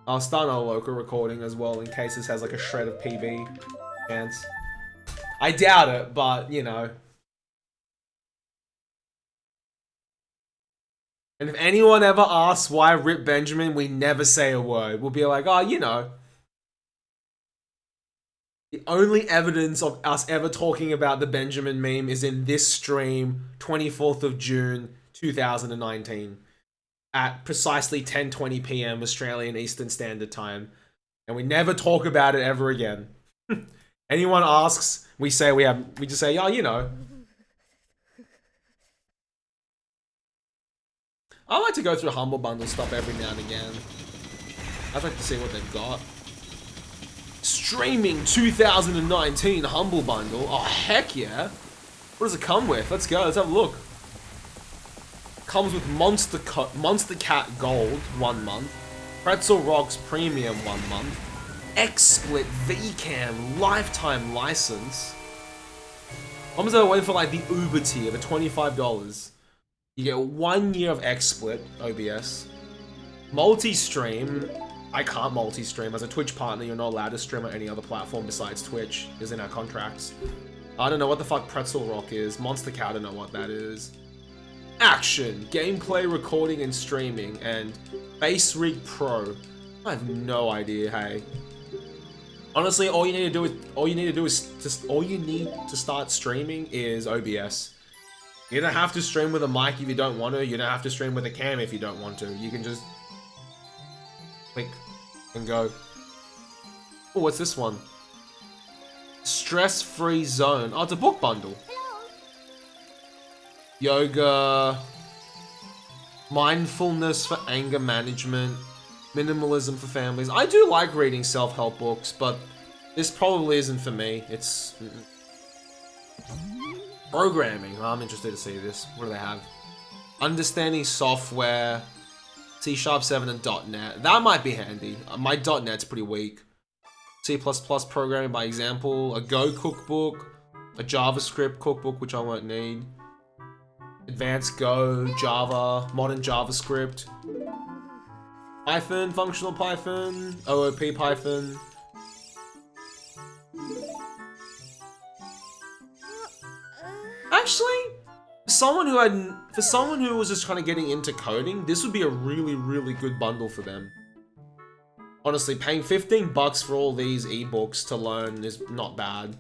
I'll start a local recording as well in case this has like a shred of PB chance. I doubt it, but you know. And if anyone ever asks why Rip Benjamin, we never say a word. We'll be like, oh, you know. The only evidence of us ever talking about the Benjamin meme is in this stream, 24th of June, 2019. At precisely 10:20 PM Australian Eastern Standard Time. And we never talk about it ever again. Anyone asks, we just say, oh, you know. I like to go through Humble Bundle stuff every now and again. I'd like to see what they've got. Streaming 2019 Humble Bundle. Oh, heck yeah. What does it come with? Let's go, let's have a look. Comes with Monster Cat Gold, 1 month. Pretzel Rocks Premium, 1 month. XSplit VCam Lifetime License. I'm just waiting for like the Uber tier for $25. You get 1 year of XSplit OBS. Multi-stream. I can't multi-stream. As a Twitch partner, you're not allowed to stream on any other platform besides Twitch. Is in our contracts. I don't know what the fuck Pretzel Rock is. Monster Cat, I don't know what that is. Action, gameplay, recording, and streaming, and Base Rig Pro. I have no idea. Hey, honestly, all you need to start streaming is OBS. You don't have to stream with a mic if you don't want to. You don't have to stream with a cam if you don't want to. You can just click and go. Oh, what's this one? Stress-free zone. Oh, it's a book bundle. Yoga, mindfulness for anger management, minimalism for families. I do like reading self-help books, but this probably isn't for me. It's programming. I'm interested to see this. What do they have? Understanding software, C# 7 and .NET. That might be handy. My .NET's pretty weak. C++ programming by example, a Go cookbook, a JavaScript cookbook, which I won't need. Advanced Go, Java, modern JavaScript, Python, functional Python, OOP Python. Actually, for someone who was just kind of getting into coding, this would be a really, really good bundle for them. Honestly, paying $15 for all these ebooks to learn is not bad.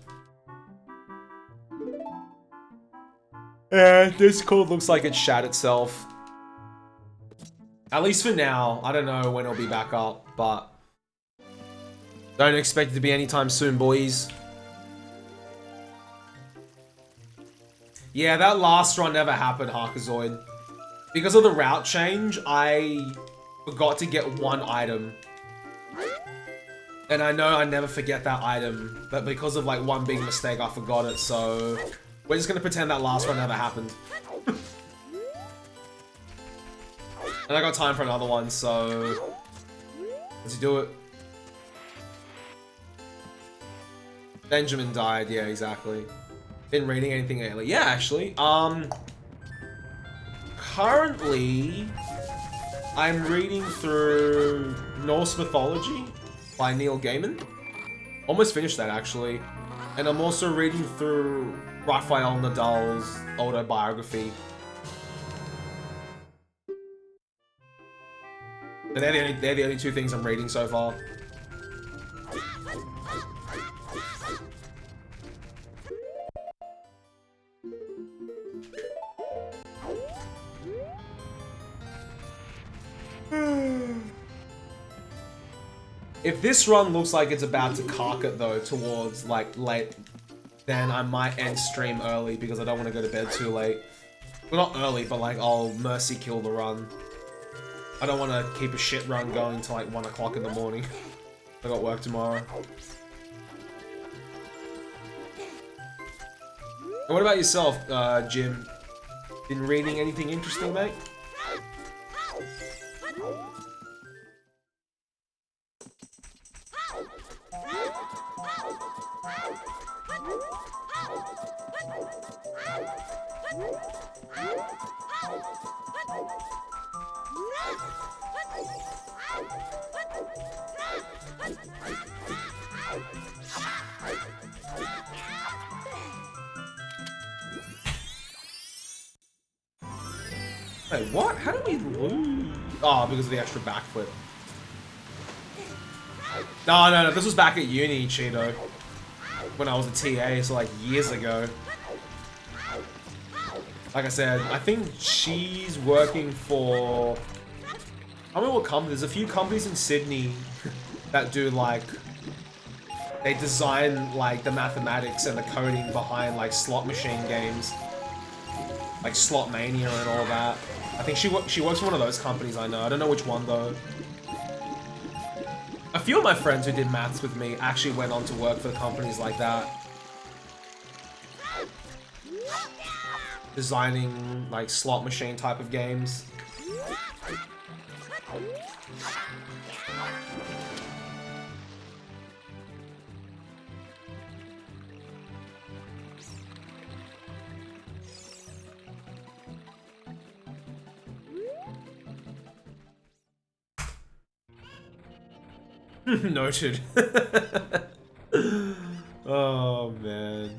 This code looks like it shat itself. At least for now. I don't know when it'll be back up, but don't expect it to be anytime soon, boys. Yeah, that last run never happened, Harkazoid. Because of the route change, I forgot to get 1 item. And I know I never forget that item, but because of like 1 big mistake, I forgot it, so we're just gonna pretend that last one never happened. And I got time for another one, so let's do it. Benjamin died, yeah, exactly. Been reading anything lately? Yeah, actually. Currently, I'm reading through Norse Mythology by Neil Gaiman. Almost finished that, actually. And I'm also reading through Rafael Nadal's autobiography. And they're the only 2 things I'm reading so far. If this run looks like it's about to cark it though towards like late, then I might end stream early because I don't want to go to bed too late. Well, not early, but like I'll mercy kill the run. I don't want to keep a shit run going till like 1 o'clock in the morning. I got work tomorrow. And what about yourself, Jim? Been reading anything interesting, mate? Wait, what? How did we lose? Oh, because of the extra backflip. No, this was back at uni, Cheeto. When I was a TA, so like years ago. Like I said, I think she's working for... I don't know what company. There's a few companies in Sydney that do like... They design like the mathematics and the coding behind like slot machine games. Like Slot Mania and all that. I think she works for one of those companies, I know. I don't know which one though. A few of my friends who did maths with me actually went on to work for companies like that. Designing like slot machine type of games. Noted. Oh man.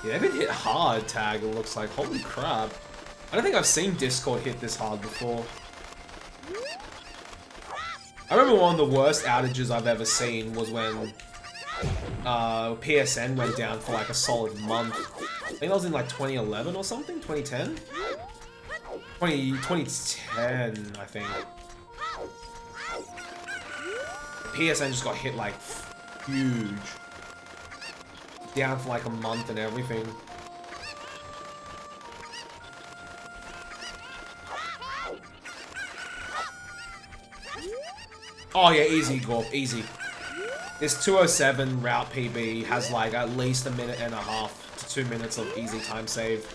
Yeah, they've been hit hard, Tag, it looks like. Holy crap. I don't think I've seen Discord hit this hard before. I remember one of the worst outages I've ever seen was when PSN went down for like a solid month. I think that was in like 2011 or something? 2010? 2010, I think. PSN just got hit like huge. Down for like a month and everything. Oh yeah, easy, Gorp, easy. This 207 route PB has like at least a minute and a half to 2 minutes of easy time save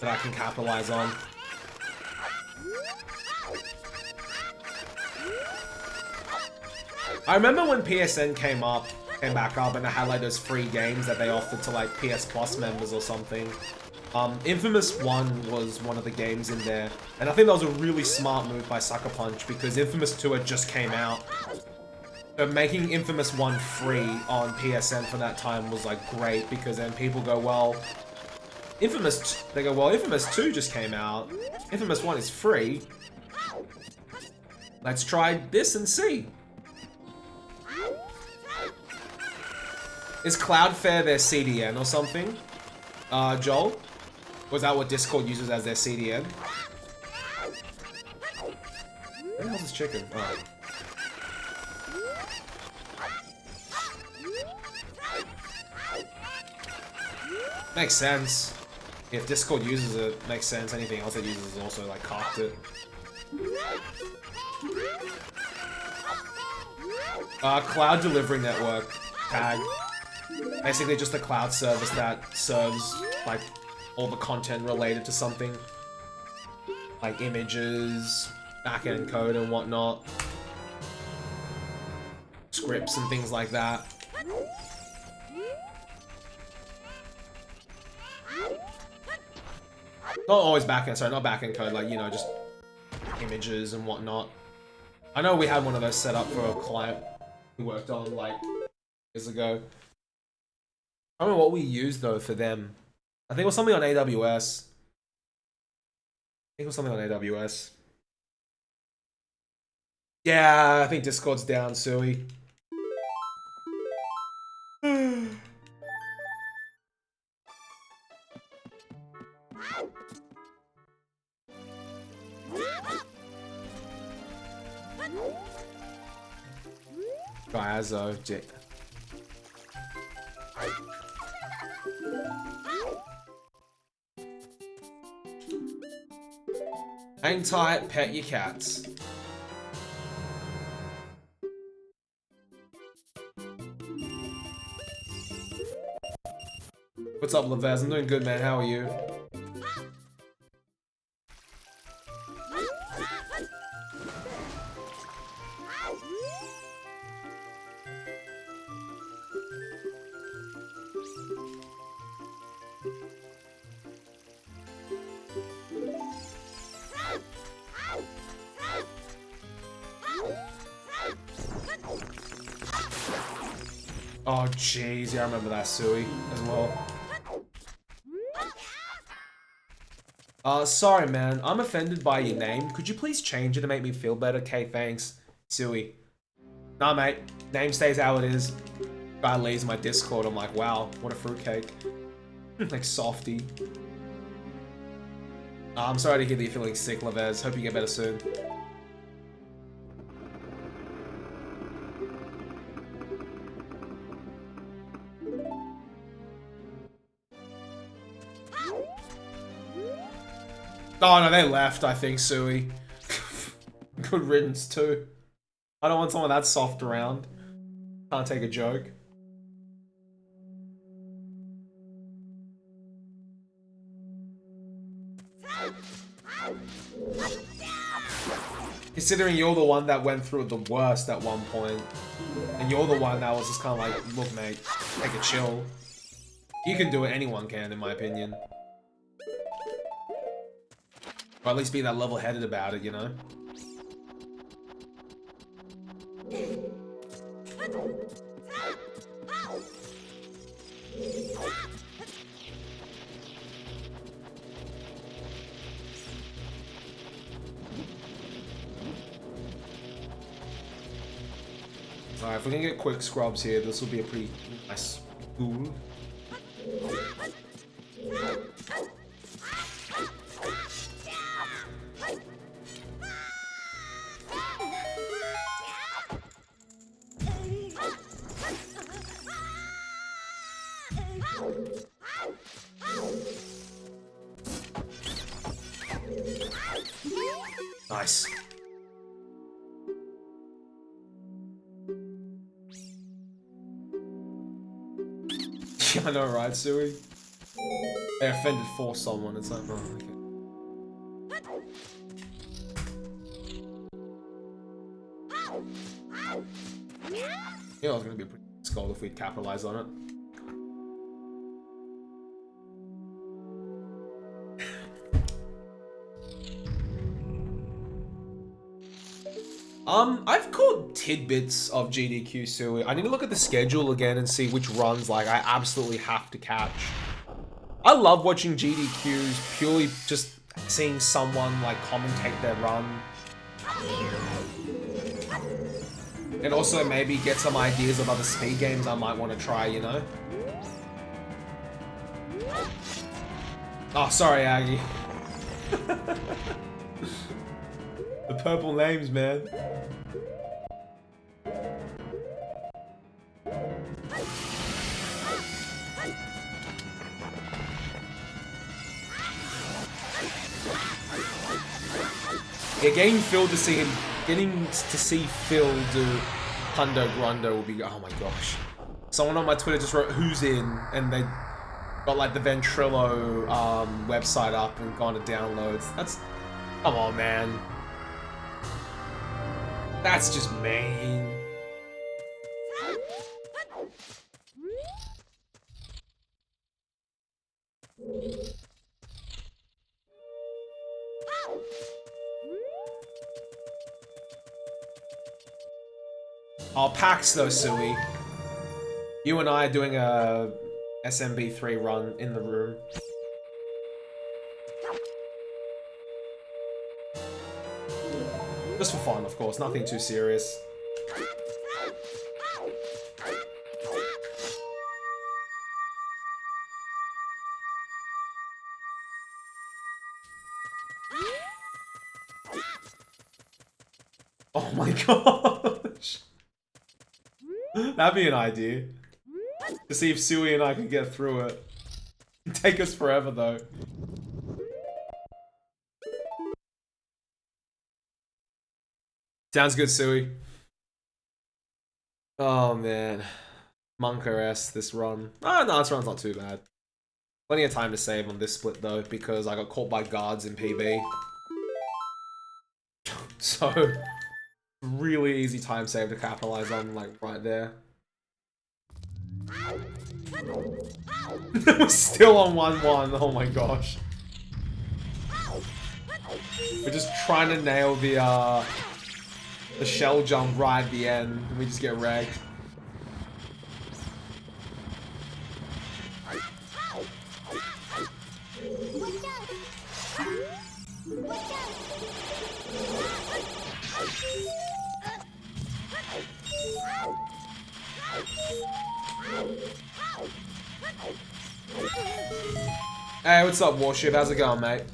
that I can capitalize on. I remember when PSN came back up and they had like those free games that they offered to like PS Plus members or something. Infamous 1 was one of the games in there, and I think that was a really smart move by Sucker Punch because Infamous 2 had just came out. So making Infamous 1 free on PSN for that time was like great because then people go, well, Infamous 2 just came out. Infamous 1 is free. Let's try this and see. Is Cloudflare their CDN or something? Joel? Was that what Discord uses as their CDN? Where the hell's this chicken? Oh. Makes sense. If Discord uses it, makes sense. Anything else it uses is also like cocked it. Cloud delivery network tag. Basically just a cloud service that serves like all the content related to something. Like images, backend code and whatnot. Scripts and things like that. Not always backend, sorry, not backend code, like, you know, just images and whatnot. I know we had one of those set up for a client we worked on, like, years ago. I don't know what we used, though, for them. I think it was something on AWS. Yeah, I think Discord's down, Sui. Gyazo, hang tight, pet your cats. What's up, Levez? I'm doing good, man. How are you? Oh, jeez. Yeah, I remember that, Sui, as well. Sorry, man. I'm offended by your name. Could you please change it to make me feel better? Okay, thanks. Sui. Nah, mate. Name stays how it is. Guy leaves my Discord. I'm like, wow, what a fruitcake. Like, softy. I'm sorry to hear that you're feeling sick, Lavez. Hope you get better soon. Oh no, they left, I think, Sui. Good riddance, too. I don't want someone that soft around. Can't take a joke. Considering you're the one that went through it the worst at one point, and you're the one that was just kind of like, look, mate, take a chill. You can do it, anyone can, in my opinion. Or at least be that level-headed about it, you know? Alright, if we can get quick scrubs here, this will be a pretty nice pool. Nice. Yeah, I know, right, Sui? They offended for someone, it's like, oh, okay. Yeah, it was gonna be a pretty nice goal if we'd capitalize on it. I've caught tidbits of GDQ Sui. I need to look at the schedule again and see which runs, like, I absolutely have to catch. I love watching GDQs, purely just seeing someone, like, commentate their run. And also maybe get some ideas of other speed games I might want to try, you know? Oh, sorry, Aggie. The purple names, man. Yeah, getting Phil to see him, getting to see Phil do Hundo Grundo will be, oh my gosh. Someone on my Twitter just wrote, who's in? And they got like the Ventrilo website up and gone to downloads. That's, come on, man. That's just mean. Oh, PAX though, Sui. You and I are doing a SMB3 run in the room. Just for fun, of course, nothing too serious. Oh my gosh. That'd be an idea. To see if Sui and I can get through it. It'd take us forever though. Sounds good, Sui. Oh man. Monker-S this run. Oh no, this run's not too bad. Plenty of time to save on this split though, because I got caught by guards in PB. So, really easy time save to capitalize on, like, right there. We're still on 1-1, oh my gosh. We're just trying to nail the shell jump right at the end, and we just get wrecked. Hey, what's up, Warship? How's it going, mate?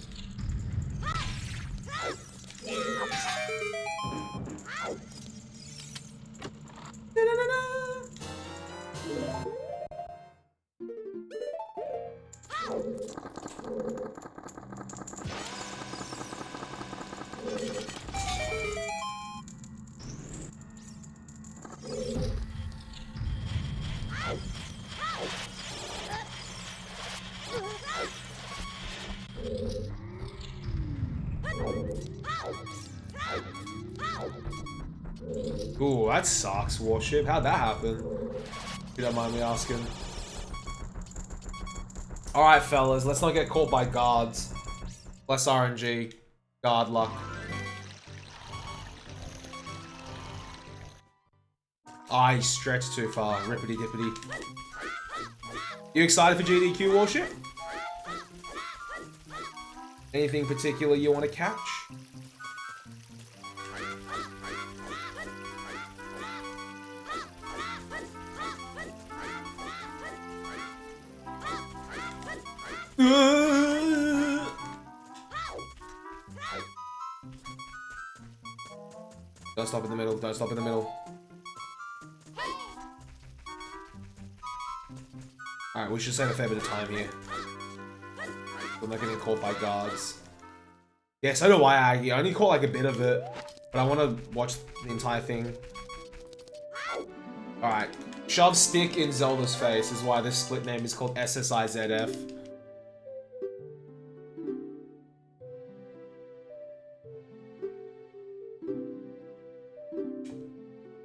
Ooh, that sucks, Warship. How'd that happen? If you don't mind me asking. Alright, fellas, let's not get caught by guards. Less RNG. Guard luck. I stretched too far. Rippity dippity. You excited for GDQ, Warship? Anything particular you want to catch? Don't stop in the middle, don't stop in the middle. Alright, we should save a fair bit of time here. We're not getting caught by guards. Yeah, so do I, Aggie. I only caught like a bit of it, but I want to watch the entire thing. Alright. Shove stick in Zelda's face is why this split name is called SSIZF.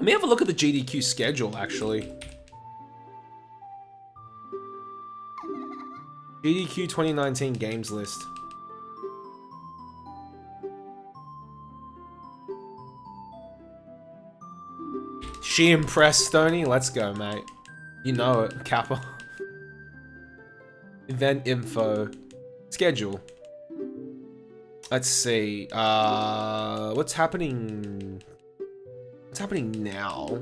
Let me have a look at the GDQ schedule, actually. GDQ 2019 games list. She impressed, Stoney? Let's go, mate. You know it, Kappa. Event info. Schedule. Let's see. What's happening? What's happening now?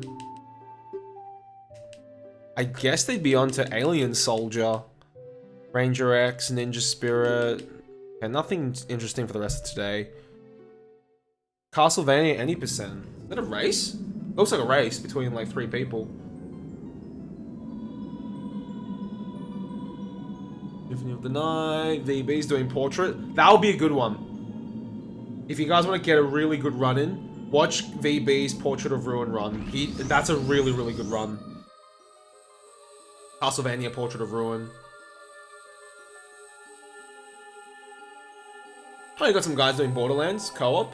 I guess they'd be on to Alien Soldier. Ranger X, Ninja Spirit. Okay, nothing interesting for the rest of today. Castlevania any percent. Is that a race? Looks like a race between like 3 people. Symphony of the Night. VB's doing Portrait. That'll be a good one. If you guys want to get a really good run in, watch VB's Portrait of Ruin run. That's a really, really good run. Castlevania Portrait of Ruin. Oh, you got some guys doing Borderlands co-op.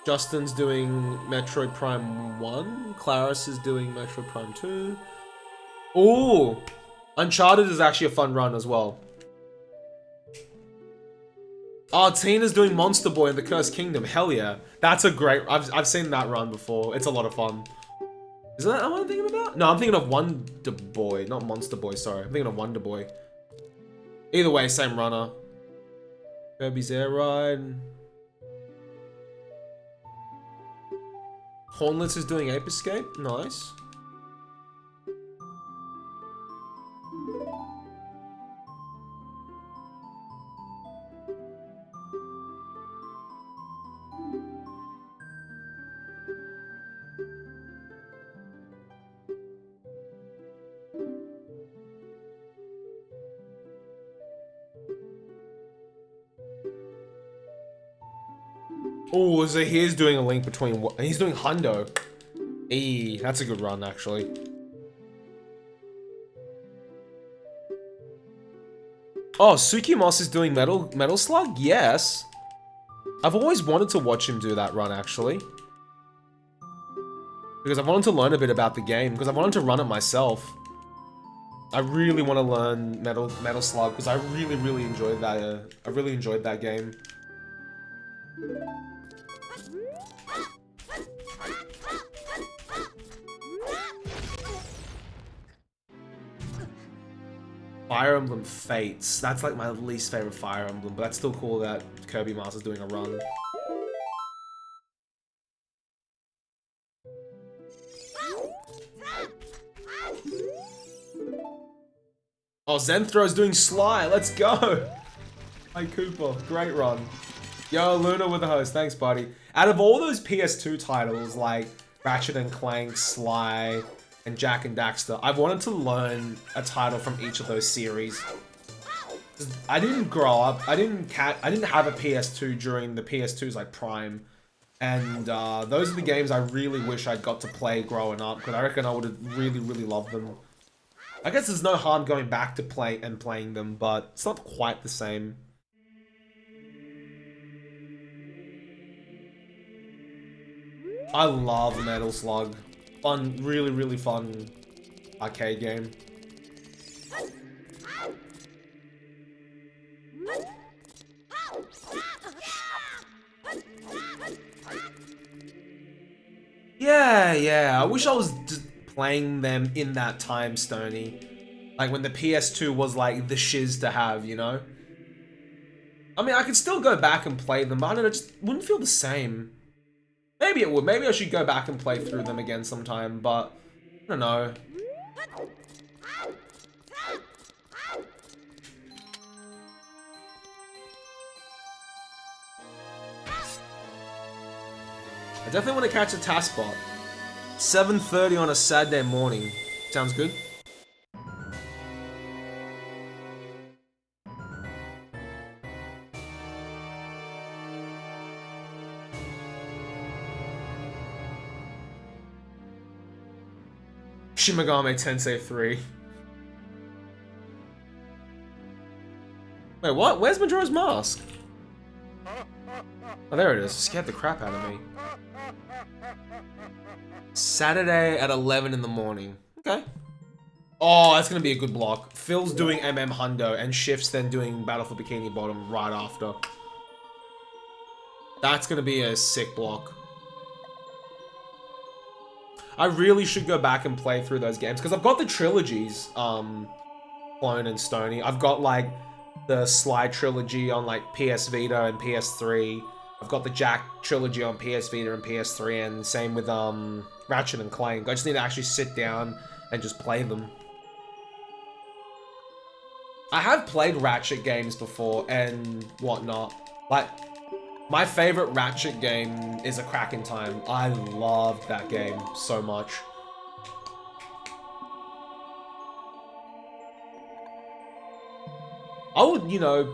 Justin's doing Metroid Prime 1. Claris is doing Metroid Prime 2. Ooh! Uncharted is actually a fun run as well. Oh, Tina's doing Monster Boy in the Cursed Kingdom. Hell yeah. That's a great... I've seen that run before. It's a lot of fun. Is that what I'm thinking about? No, I'm thinking of Wonder Boy. Not Monster Boy, sorry. I'm thinking of Wonder Boy. Either way, same runner. Kirby's Air Ride. Hornlets is doing Ape Escape. Nice. Oh, so he's doing a link between... He's doing Hundo. Eee, that's a good run, actually. Oh, Tsukimos is doing Metal Slug? Yes. I've always wanted to watch him do that run, actually. Because I wanted to learn a bit about the game, because I wanted to run it myself. I really want to learn Metal Slug, because I really enjoyed that, I really enjoyed that game. Fire Emblem Fates. That's like my least favorite Fire Emblem, but that's still cool that Kirby Master's doing a run. Oh, Zenthro's doing Sly. Let's go. Hi, Cooper. Great run. Yo, Luna with the host. Thanks, buddy. Out of all those PS2 titles, like Ratchet and Clank, Sly, and Jak and Daxter, I've wanted to learn a title from each of those series. I didn't grow up. I didn't have a PS2 during the PS2's like prime, and those are the games I really wish I'd got to play growing up, because I reckon I would have really, really loved them. I guess there's no harm going back to playing them, but it's not quite the same. I love Metal Slug. Fun, really, really fun arcade game. Yeah. I wish I was playing them in that time, Stony. Like when the PS2 was like the shiz to have, you know? I mean, I could still go back and play them, but I don't know, it just wouldn't feel the same. Maybe it would. Maybe I should go back and play through them again sometime, but I don't know. I definitely want to catch a task bot. 7:30 on a Saturday morning. Sounds good. Shin Megami Tensei 3. Wait, what? Where's Majora's Mask? Oh, there it is. It scared the crap out of me. Saturday at 11 in the morning. Okay. Oh, that's gonna be a good block. Phil's doing MM Hundo, and Shift's then doing Battle for Bikini Bottom right after. That's gonna be a sick block. I really should go back and play through those games, because I've got the trilogies, Clone and Stony. I've got, like, the Sly trilogy on, like, PS Vita and PS3. I've got the Jak trilogy on PS Vita and PS3, and same with, Ratchet and Clank. I just need to actually sit down and just play them. I have played Ratchet games before and whatnot. Like, my favorite Ratchet game is A Crack in Time. I love that game so much. I would, you know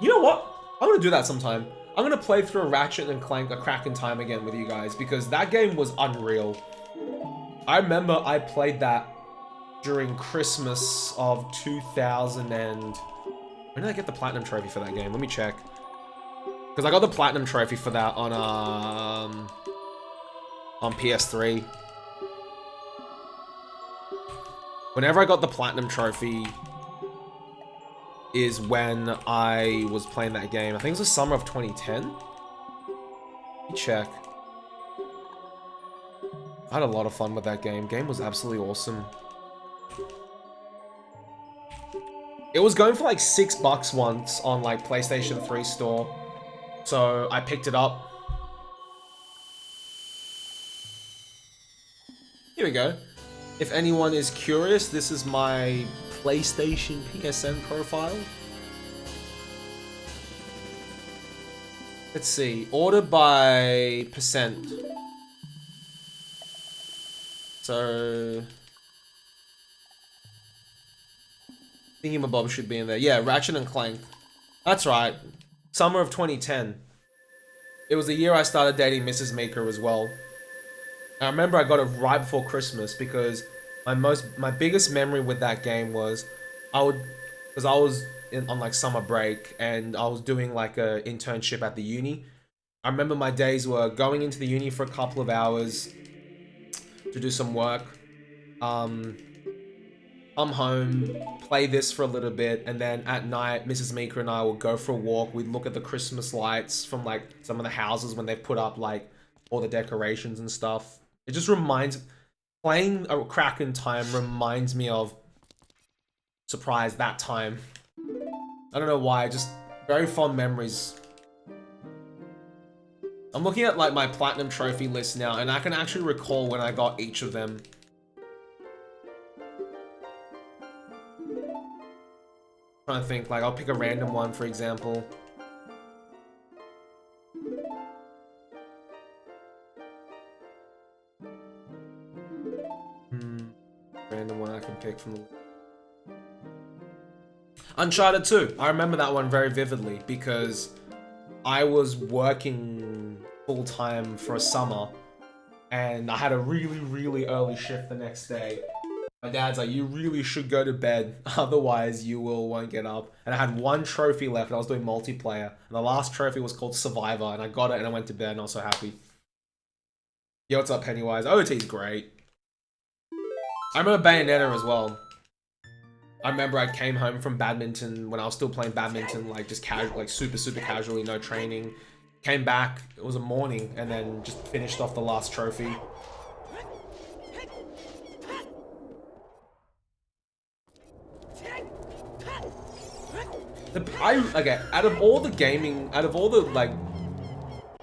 what? I'm gonna do that sometime. I'm gonna play through a Ratchet and Clank A Crack in Time again with you guys, because that game was unreal. I remember I played that during Christmas of 2000 and... When did I get the Platinum Trophy for that game? Let me check. Because I got the Platinum Trophy for that on PS3. Whenever I got the Platinum Trophy is when I was playing that game. I think it was the summer of 2010. Let me check. I had a lot of fun with that game. Game was absolutely awesome. It was going for like $6 once on like PlayStation 3 store. So I picked it up. Here we go. If anyone is curious, this is my PlayStation PSN profile. Let's see. Ordered by percent. So... Thingamabob should be in there. Yeah, Ratchet and Clank. That's right. Summer of 2010. It was the year I started dating Mrs. Maker as well. I remember I got it right before Christmas, because my biggest memory with that game was I was on like summer break and I was doing like a internship at the uni. I remember my days were going into the uni for a couple of hours to do some work. Come home, play this for a little bit, and then at night, Mrs. Meeker and I will go for a walk. We'd look at the Christmas lights from like some of the houses when they put up like all the decorations and stuff. It just playing A Crack in Time reminds me of Surprise, that time. I don't know why, just very fond memories. I'm looking at like my Platinum Trophy list now, and I can actually recall when I got each of them. trying to think, like, I'll pick a random one, for example. Random one I can pick from the... Uncharted 2. I remember that one very vividly because I was working full-time for a summer and I had a really, really early shift the next day. My dad's like, you really should go to bed, otherwise you won't get up. And I had one trophy left and I was doing multiplayer. And the last trophy was called Survivor and I got it and I went to bed and I was so happy. Yo, what's up, Pennywise? OT's great. I remember Bayonetta as well. I remember I came home from badminton when I was still playing badminton, like just casual, like super casually, no training. Came back, it was a morning, and then just finished off the last trophy. Okay, out of all the like,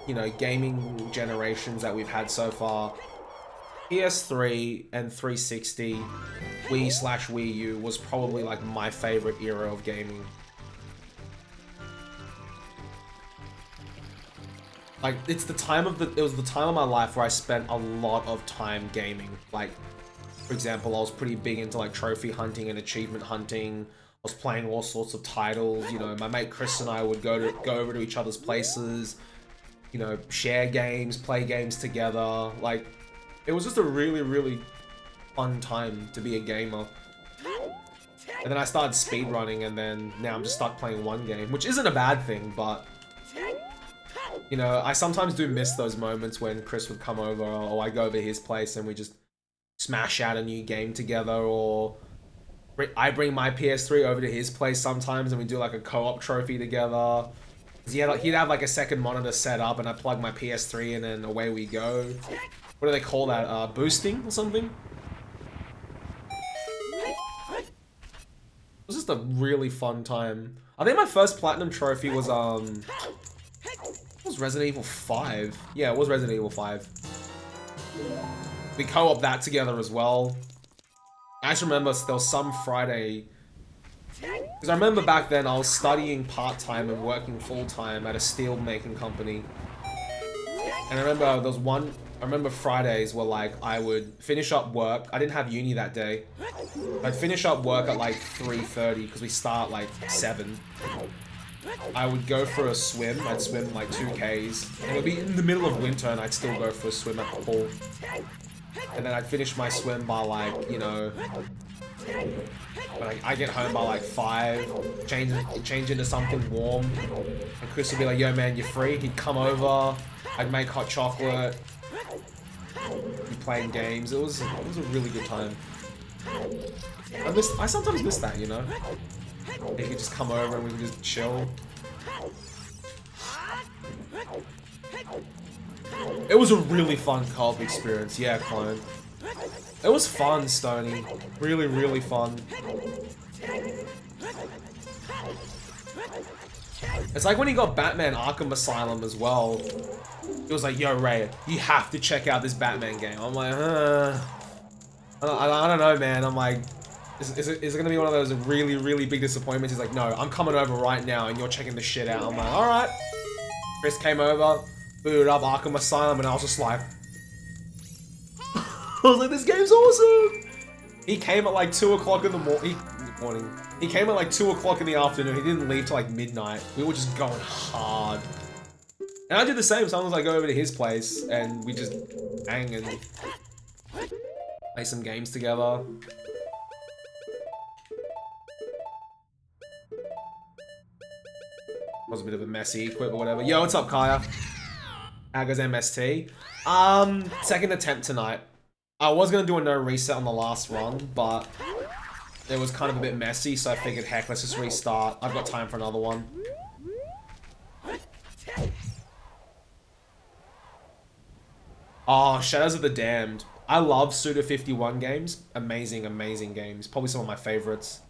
you know, gaming generations that we've had so far, PS3 and 360, Wii/Wii U was probably like my favorite era of gaming. Like, it was the time of my life where I spent a lot of time gaming. Like, for example, I was pretty big into like trophy hunting and achievement hunting. I was playing all sorts of titles. You know, my mate Chris and I would go over to each other's places, you know, share games, play games together. Like, it was just a really, really fun time to be a gamer. And then I started speedrunning, and then now I'm just stuck playing one game, which isn't a bad thing, but you know, I sometimes do miss those moments when Chris would come over, or I go over his place and we just smash out a new game together, or I bring my PS3 over to his place sometimes and we do like a co-op trophy together. He'd have like a second monitor set up and I plug my PS3 in and away we go. What do they call that? Boosting or something? It was just a really fun time. I think my first platinum trophy was Resident Evil 5. Yeah, it was Resident Evil 5. We co-op that together as well. I just remember there was some Friday, because I remember back then I was studying part-time and working full-time at a steel making company. And I remember Fridays were like, I would finish up work. I didn't have uni that day. I'd finish up work at like 3:30 because we start like 7. I would go for a swim. I'd swim like 2Ks. And it would be in the middle of winter and I'd still go for a swim at the pool. And then I'd finish my swim by like, you know, I get home by like 5, change into something warm. And Chris would be like, yo man, you free? He'd come over. I'd make hot chocolate. Be playing games. It was a really good time. I sometimes miss that, you know? He could just come over and we could just chill. It was a really fun co-op experience, yeah, Clone. It was fun, Stony. Really, really fun. It's like when he got Batman Arkham Asylum as well. It was like, yo, Ray, you have to check out this Batman game. I'm like, I don't know, man. I'm like, is it gonna be one of those really, really big disappointments? He's like, no, I'm coming over right now and you're checking the shit out. I'm like, alright. Chris came over, booted up Arkham Asylum, and I was just like, I was like, this game's awesome! He came at like 2 o'clock in the morning. He came at like 2 o'clock in the afternoon. He didn't leave till like midnight. We were just going hard. And I did the same. Sometimes I go over to his place and we just hang and play some games together. Was a bit of a messy equip or whatever. Yo, what's up, Kaya? How goes MST? Second attempt tonight. I was gonna do a no reset on the last run, but it was kind of a bit messy, so I figured, heck, let's just restart. I've got time for another one. Oh, Shadows of the Damned. I love Suda 51 games. Amazing, amazing games. Probably some of my favorites.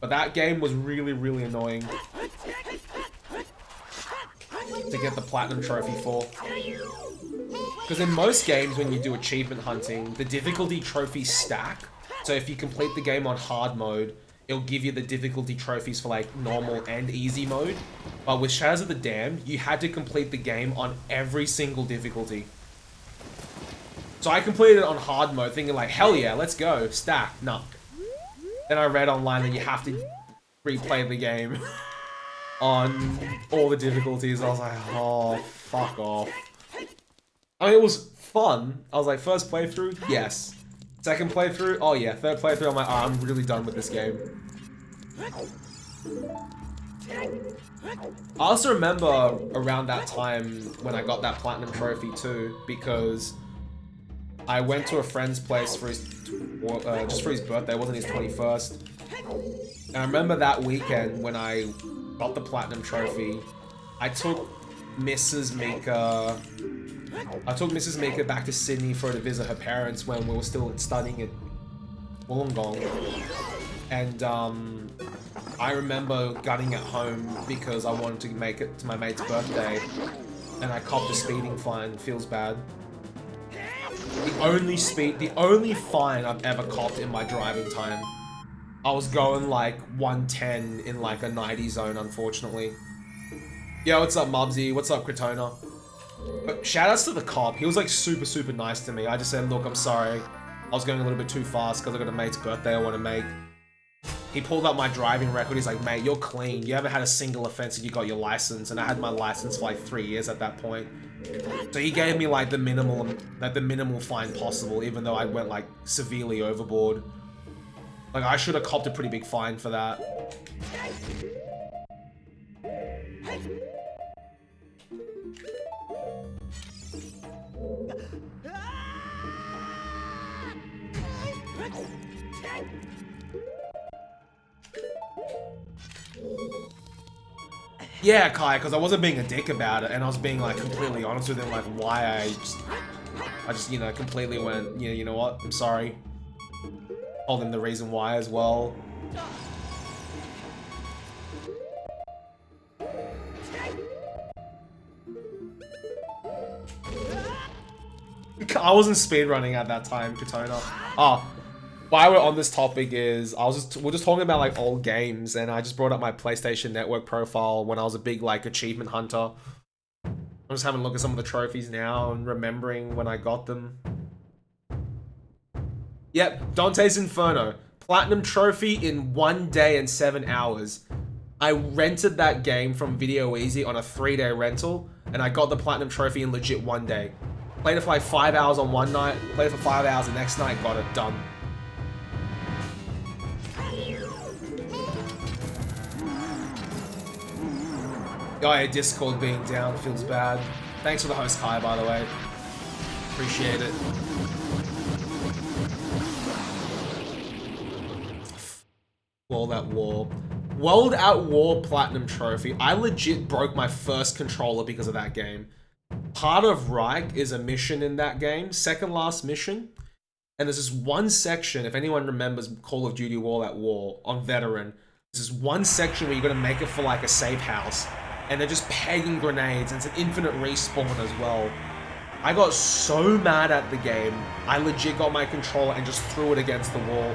But that game was really, really annoying to get the platinum trophy for. Because in most games, when you do achievement hunting, the difficulty trophies stack. So if you complete the game on hard mode, it'll give you the difficulty trophies for like normal and easy mode. But with Shadows of the Damned, you had to complete the game on every single difficulty. So I completed it on hard mode, thinking like, hell yeah, let's go, stack. No. Then I read online that you have to replay the game on all the difficulties. I was like, oh, fuck off. I mean, it was fun. I was like, first playthrough, yes. Second playthrough, oh yeah. Third playthrough, I'm like, oh, I'm really done with this game. I also remember around that time when I got that platinum trophy too, because I went to a friend's place for his, just for his birthday. It wasn't his 21st. And I remember that weekend when I got the platinum trophy, I took Mrs. Mika back to Sydney for her to visit her parents when we were still studying at Wollongong. And I remember gunning at home because I wanted to make it to my mate's birthday, and I copped a speeding fine. Feels bad. The only fine I've ever copped in my driving time. I was going like 110 in like a 90 zone, unfortunately. Yo, what's up, Mubsy? What's up, Kratona? But shoutouts to the cop. He was like super nice to me. I just said, look, I'm sorry. I was going a little bit too fast because I got a mate's birthday I want to make. He pulled up my driving record. He's like, mate, you're clean. You haven't had a single offense since you got your license. And I had my license for like 3 years at that point. So he gave me like the minimal fine possible, even though I went like severely overboard. Like I should have copped a pretty big fine for that. Yeah, Kai, because I wasn't being a dick about it, and I was being like completely honest with him, like why I just you know completely went, you know what, I'm sorry. Told him the reason why as well. I wasn't speedrunning at that time, Katona. Oh, why we're on this topic is we're just talking about like old games, and I just brought up my PlayStation Network profile when I was a big like achievement hunter. I'm just having a look at some of the trophies now and remembering when I got them. Yep, Dante's Inferno. Platinum trophy in 1 day and 7 hours. I rented that game from Video Easy on a 3-day rental, and I got the platinum trophy in legit 1 day. Played it for like 5 hours on one night, played it for 5 hours the next night, got it done. Oh yeah, Discord being down feels bad. Thanks for the host, Kai, by the way. Appreciate it. World at War. World at War Platinum Trophy. I legit broke my first controller because of that game. Part of Reich is a mission in that game. Second last mission. And there's this one section, if anyone remembers Call of Duty World at War on Veteran, there's this one section where you're gonna make it for like a safe house. And they're just pegging grenades, and it's an infinite respawn as well. I got so mad at the game, I legit got my controller and just threw it against the wall.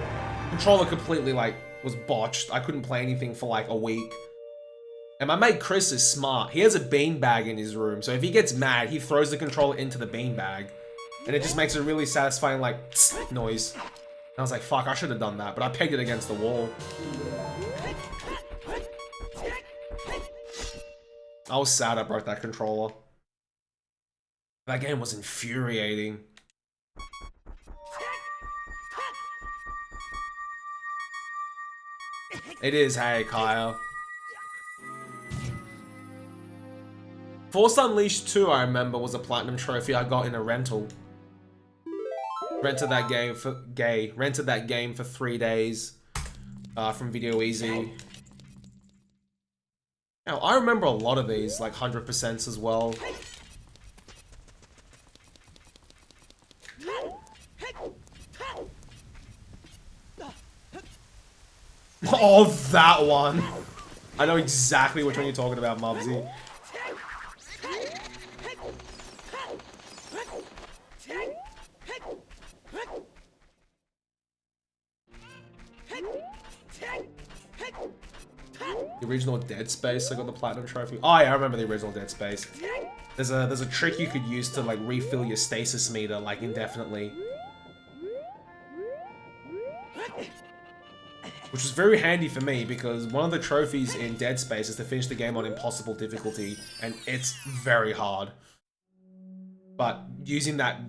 Controller completely like was botched. I couldn't play anything for like a week. And my mate Chris is smart. He has a beanbag in his room, so if he gets mad, he throws the controller into the beanbag. And it just makes a really satisfying like noise. And I was like, fuck, I should have done that, but I pegged it against the wall. I was sad I broke that controller. That game was infuriating. It is, hey, Kyle. Force Unleashed 2, I remember, was a platinum trophy I got in a rental. Rented that game for 3 days from Video Easy. Now, I remember a lot of these, like 100% as well. Oh, that one! I know exactly which one you're talking about, Mubsy. The original Dead Space, I got the Platinum Trophy. Oh yeah, I remember the original Dead Space. There's a trick you could use to like refill your stasis meter like indefinitely. Which was very handy for me because one of the trophies in Dead Space is to finish the game on impossible difficulty, and it's very hard. But using that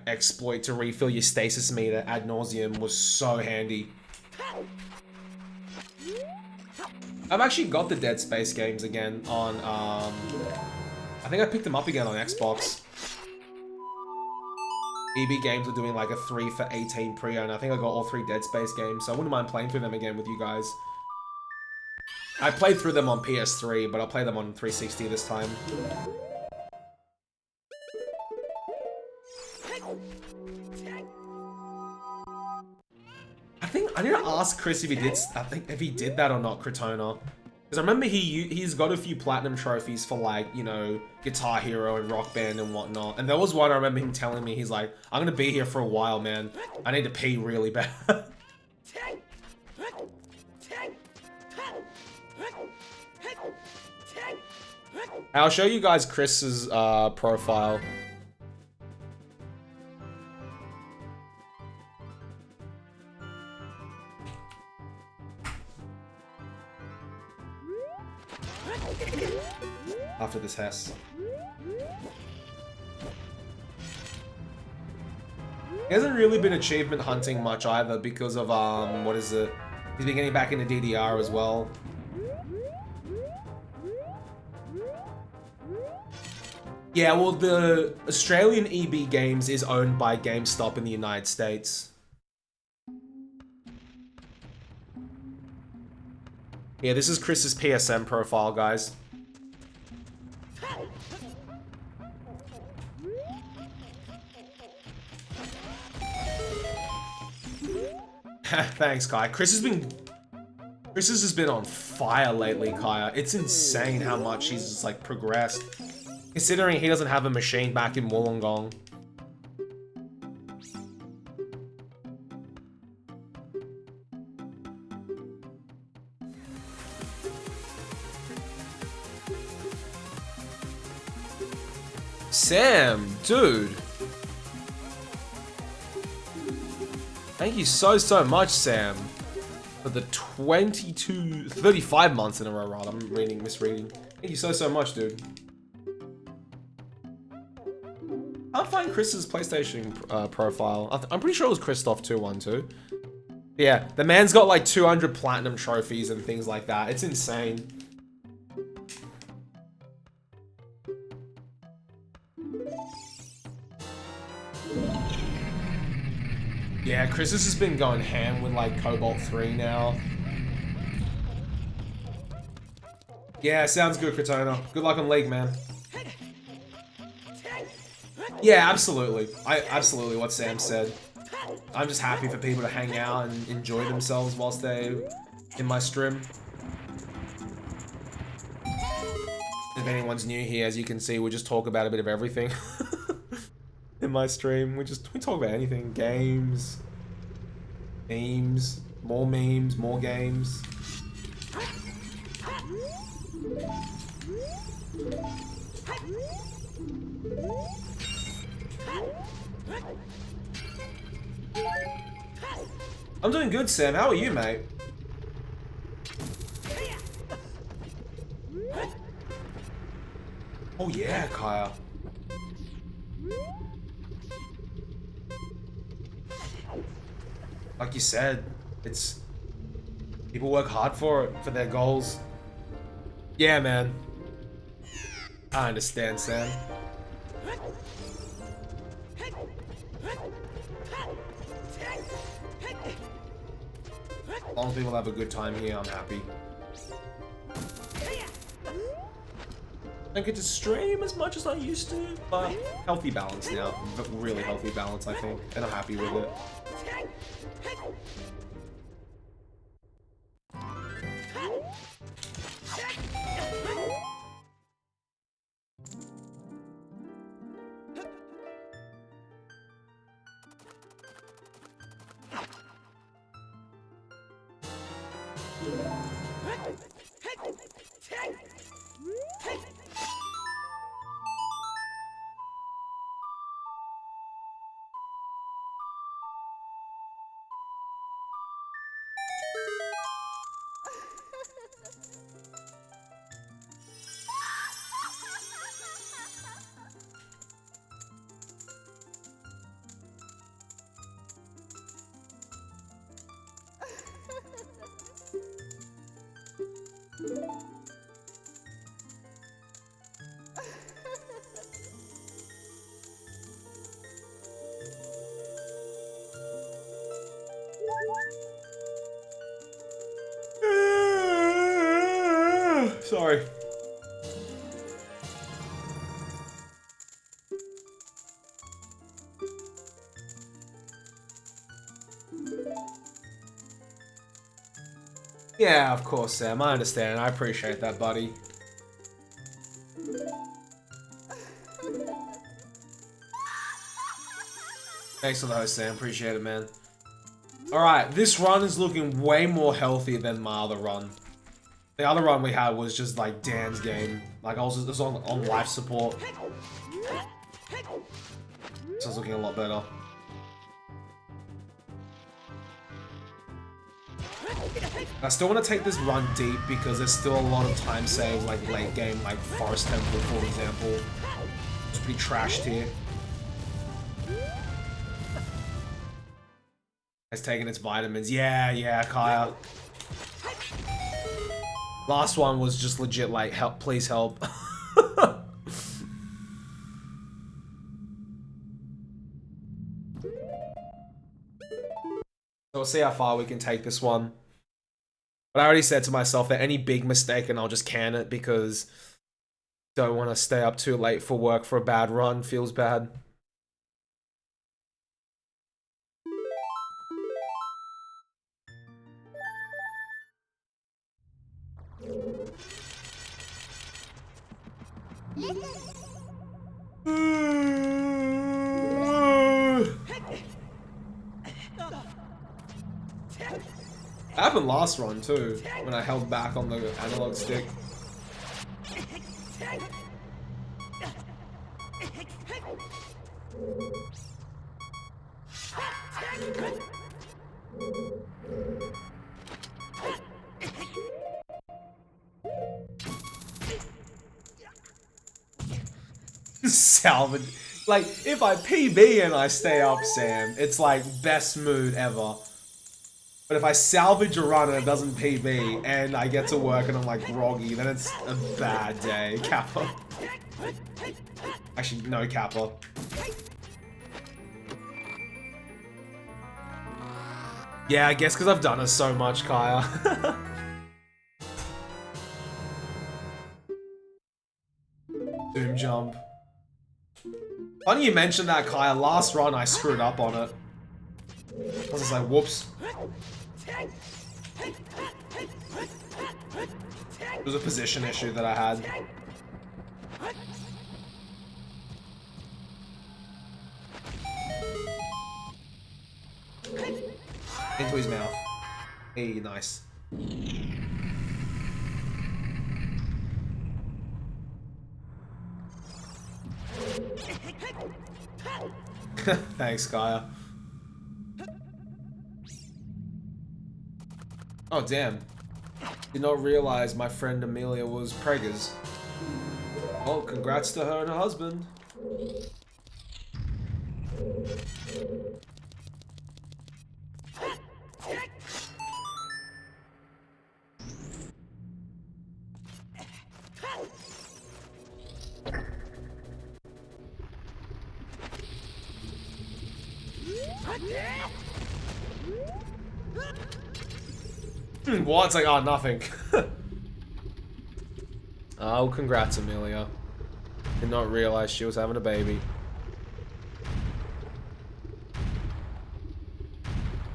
exploit to refill your stasis meter ad nauseum was so handy. I've actually got the Dead Space games again on, I think I picked them up again on Xbox. EB Games are doing like a 3 for 18 pre-owned. I think I got all 3 Dead Space games, so I wouldn't mind playing through them again with you guys. I played through them on PS3, but I'll play them on 360 this time. I need to ask Chris if he did that or not, Cretona. Because I remember he's got a few platinum trophies for like, you know, Guitar Hero and Rock Band and whatnot. And there was one I remember him telling me, he's like, I'm gonna be here for a while, man. I need to pee really bad. I'll show you guys Chris's profile. After this Hess. He hasn't really been achievement hunting much either because of, what is it? He's been getting back into DDR as well. Yeah, well, the Australian EB Games is owned by GameStop in the United States. Yeah, this is Chris's PSN profile, guys. Thanks, Kai. Chris has been on fire lately, Kaya. It's insane how much he's just, like, progressed. Considering he doesn't have a machine back in Wollongong. Sam, dude. Thank you so much, Sam, for the 35 months in a row, rather. I'm misreading. Thank you so much, dude. I'll find Chris's PlayStation profile. I'm pretty sure it was Christoph212. Yeah, the man's got like 200 platinum trophies and things like that. It's insane. Yeah, Chris has just been going ham with like Cobalt 3 now. Yeah, sounds good, Cretona. Good luck on League, man. Yeah, absolutely. Absolutely what Sam said. I'm just happy for people to hang out and enjoy themselves whilst they're in my stream. If anyone's new here, as you can see, we just talk about a bit of everything. In my stream, we talk about anything. Games, memes, more games. I'm doing good, Sam. How are you, mate? Oh yeah, Kaya. Like you said, it's people work hard for it, for their goals. Yeah, man. I understand, Sam. As long as people have a good time here, I'm happy. I don't get to stream as much as I used to, but healthy balance now. Really healthy balance, I think, and I'm happy with it. Yeah, of course, Sam. I understand. I appreciate that, buddy. Thanks for the host, Sam. Appreciate it, man. Alright, this run is looking way more healthy than my other run. The other run we had was just like Dan's game. Like I was on life support. So it's looking a lot better. I still want to take this run deep because there's still a lot of time saved, like late game, like Forest Temple, for example. It's pretty trashed here. It's taking its vitamins. Yeah, Kaya. Last one was just legit like, help, please help. So we'll see how far we can take this one. But I already said to myself that any big mistake and I'll just can it because don't want to stay up too late for work for a bad run. Feels bad. That happened last run too, when I held back on the analog stick. Salvage. Like, if I PB and I stay up, Sam, it's like best mood ever. But if I salvage a run and it doesn't PB and I get to work and I'm like groggy, then it's a bad day. Kappa. Actually, no Kappa. Yeah, I guess because I've done it so much, Kaya. Doom jump. Funny you mentioned that, Kaya. Last run I screwed up on it. I was just like, whoops. It was a position issue that I had. Into his mouth. Hey, nice. Thanks, Kaya. Oh, damn. Did not realize my friend Amelia was preggers. Well, congrats to her and her husband. What? It's like, oh, nothing. Oh, congrats, Amelia. Did not realize she was having a baby.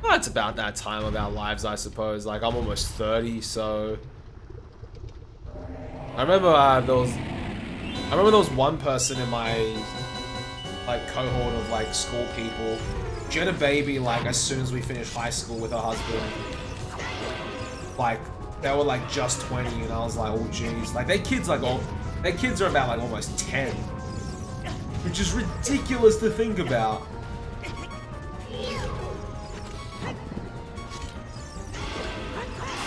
Well, it's about that time of our lives, I suppose. Like, I'm almost 30, so... I remember there was one person in my like cohort of like school people. She had a baby like as soon as we finished high school with her husband. Like they were like just 20, and I was like, oh jeez. Like their kids are about like almost 10, which is ridiculous to think about.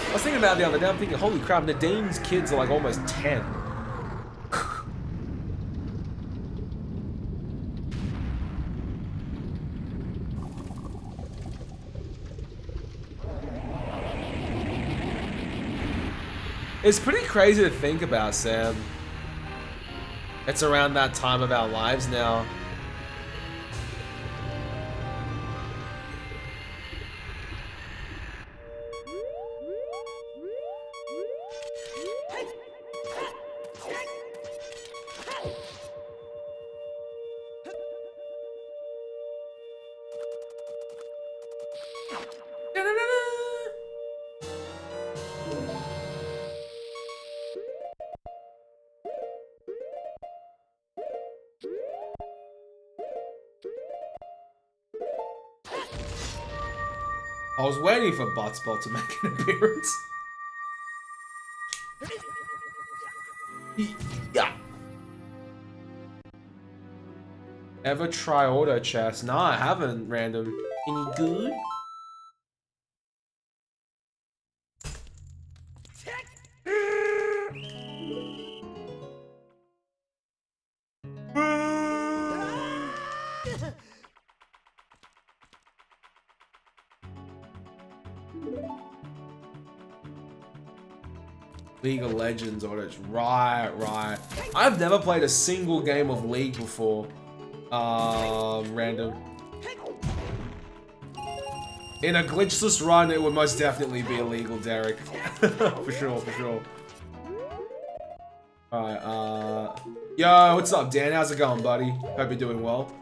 I was thinking about it the other day. I'm thinking, holy crap, Nadine's kids are like almost 10. It's pretty crazy to think about, Sam. It's around that time of our lives now. I was waiting for Buttspot to make an appearance. Yeah. Ever try auto chess? Nah, I haven't, random. Any good? League of Legends autos. Right. I've never played a single game of League before. Random. In a glitchless run, it would most definitely be illegal, Derek. For sure. Alright, yo, what's up, Dan? How's it going, buddy? Hope you're doing well.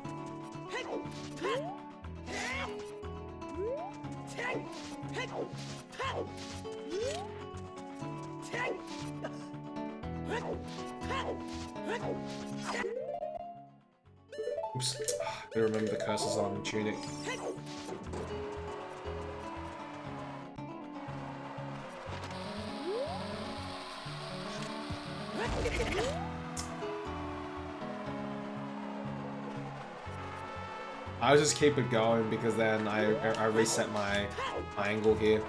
Oops. Gotta remember the curses on Tunic. I'll just keep it going because then I reset my angle here.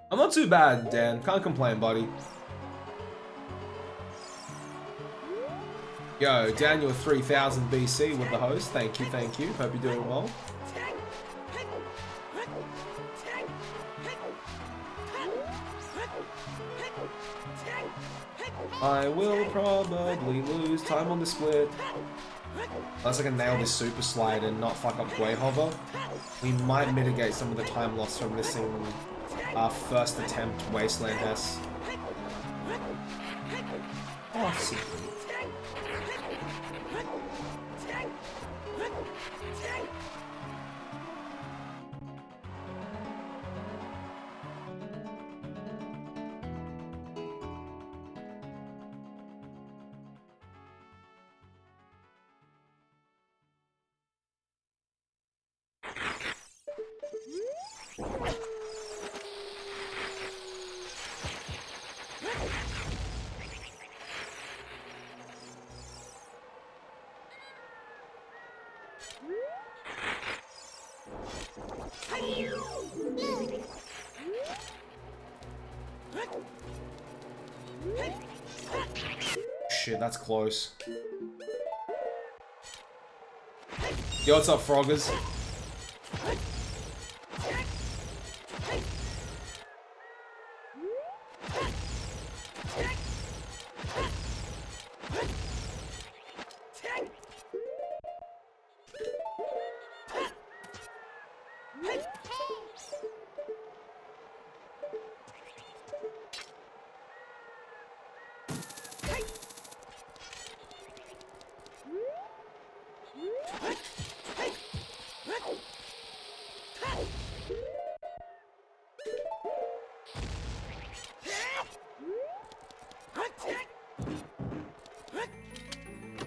I'm not too bad, Dan. Can't complain, buddy. Yo, Daniel 3000 BC with the host. Thank you. Hope you're doing well. I will probably lose time on the split. Unless I can nail this super slide and not fuck up Gwei Hover, we might mitigate some of the time loss from missing our first attempt Wasteland Hess. Awesome. Shit, that's close. Yo, what's up, Froggers?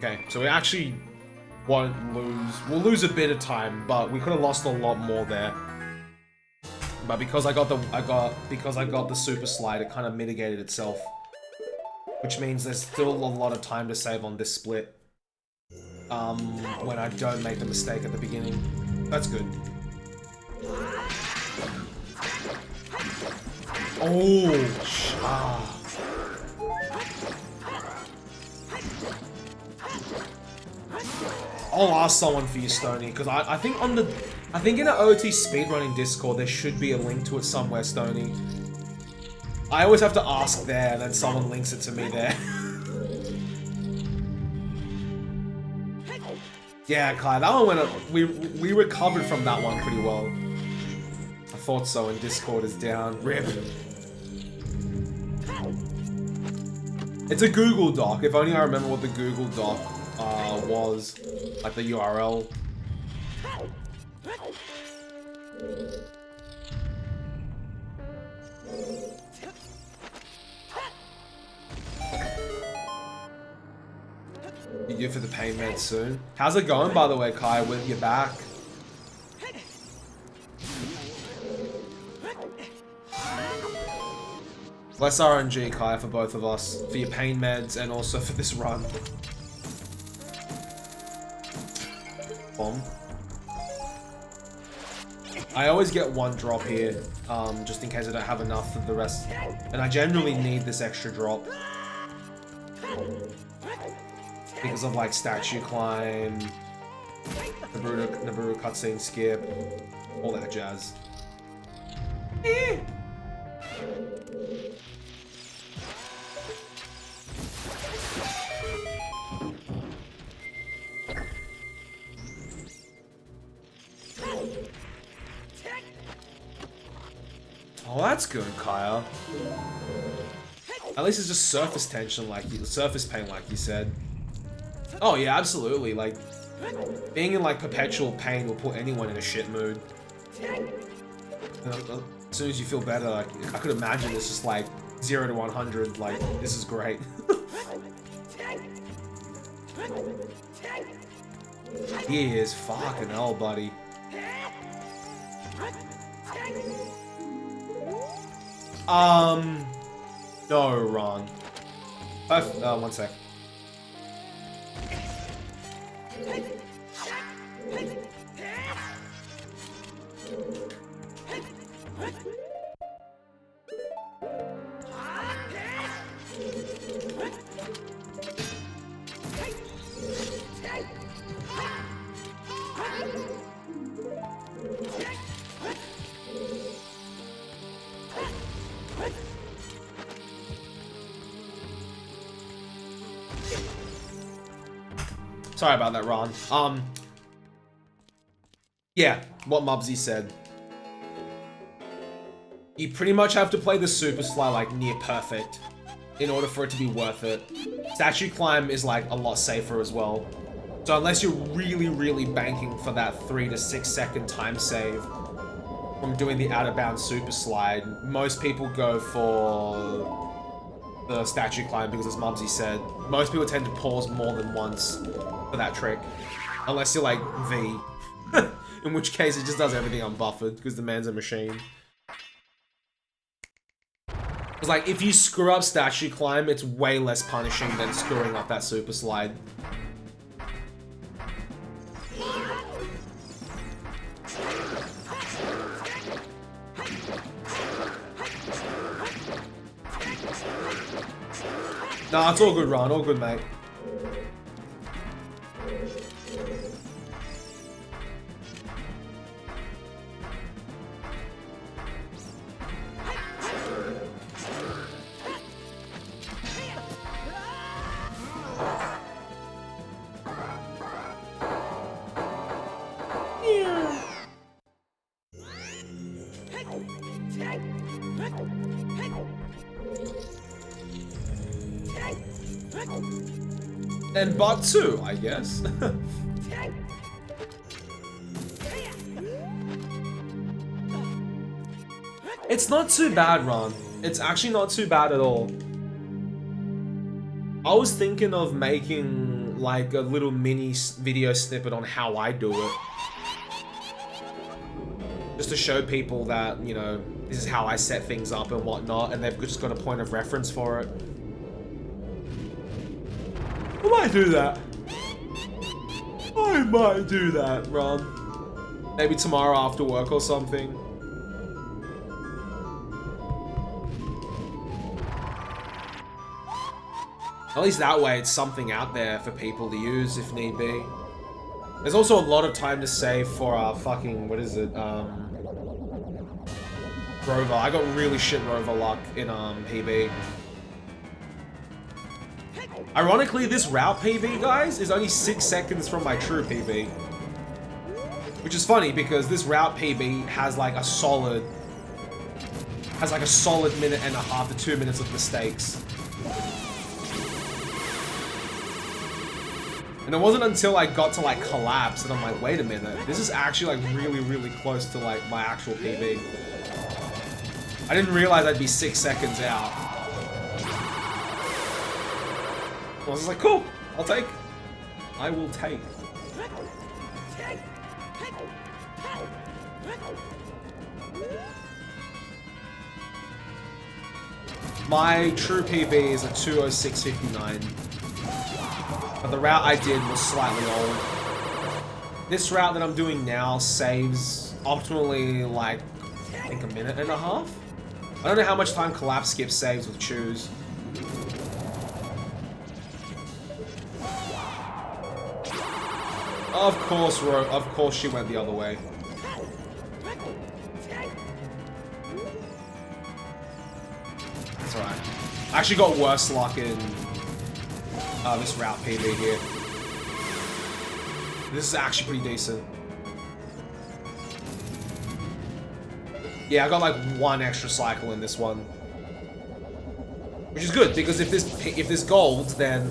Okay, so we actually won't lose. We'll lose a bit of time, but we could have lost a lot more there. But because I got the super slide, it kind of mitigated itself, which means there's still a lot of time to save on this split. When I don't make the mistake at the beginning, that's good. Oh, I'll ask someone for you, Stony, because I think in the OT speedrunning Discord there should be a link to it somewhere, Stony. I always have to ask there, and then someone links it to me there. Yeah, Kai, that one went up. We recovered from that one pretty well. I thought so, and Discord is down. RIP. It's a Google Doc. If only I remember what the Google Doc was, like the URL. you for the pain meds soon. How's it going, by the way, Kai, with your back? Less RNG, Kai, for both of us. For your pain meds and also for this run. Bomb. I always get one drop here, just in case I don't have enough for the rest. And I generally need this extra drop. Because of like statue climb, Naruto cutscene skip, all that jazz. Oh, that's good, Kaya. At least it's just surface tension, surface pain, like you said. Oh yeah, absolutely. Like, being in like perpetual pain will put anyone in a shit mood. As soon as you feel better, like, I could imagine it's just like 0 to 100. Like, this is great. He is fucking hell, buddy. No, Ron. One sec. Sorry about that, Ron. Yeah, what Mubsy said. You pretty much have to play the Super Sly like near perfect in order for it to be worth it. Statue Climb is like a lot safer as well. So unless you're really, really banking for that 3 to 6 second time save from doing the out of bounds Super Slide, most people go for the Statue Climb because, as Mubsy said, most people tend to pause more than once for that trick. Unless you're like V. In which case it just does everything unbuffered because the man's a machine. Because like, if you screw up Statue Climb, it's way less punishing than screwing up that Super Slide. Nah, it's all good, Ron. All good, mate. And bot 2, I guess. It's not too bad, Ron. It's actually not too bad at all. I was thinking of making like a little mini video snippet on how I do it. Just to show people that, you know, this is how I set things up and whatnot, and they've just got a point of reference for it. I might do that. I might do that, Ron. Maybe tomorrow after work or something. At least that way it's something out there for people to use if need be. There's also a lot of time to save for our fucking, what is it, Rover. I got really shit Rover luck in PB. Ironically, this route PB, guys, is only 6 seconds from my true PB. Which is funny because this route PB has like a solid minute and a half to 2 minutes of mistakes. And it wasn't until I got to like collapse that I'm like, wait a minute, this is actually like really, really close to like my actual PB. I didn't realize I'd be 6 seconds out. I was just like, cool, I'll take. I will take. My true PB is a 206.59, but the route I did was slightly old. This route that I'm doing now saves optimally like, I think, a minute and a half? I don't know how much time collapse skip saves with choose. Of course she went the other way. That's alright. I actually got worse luck in this route PB here. This is actually pretty decent. Yeah, I got like one extra cycle in this one, which is good because if this gold, then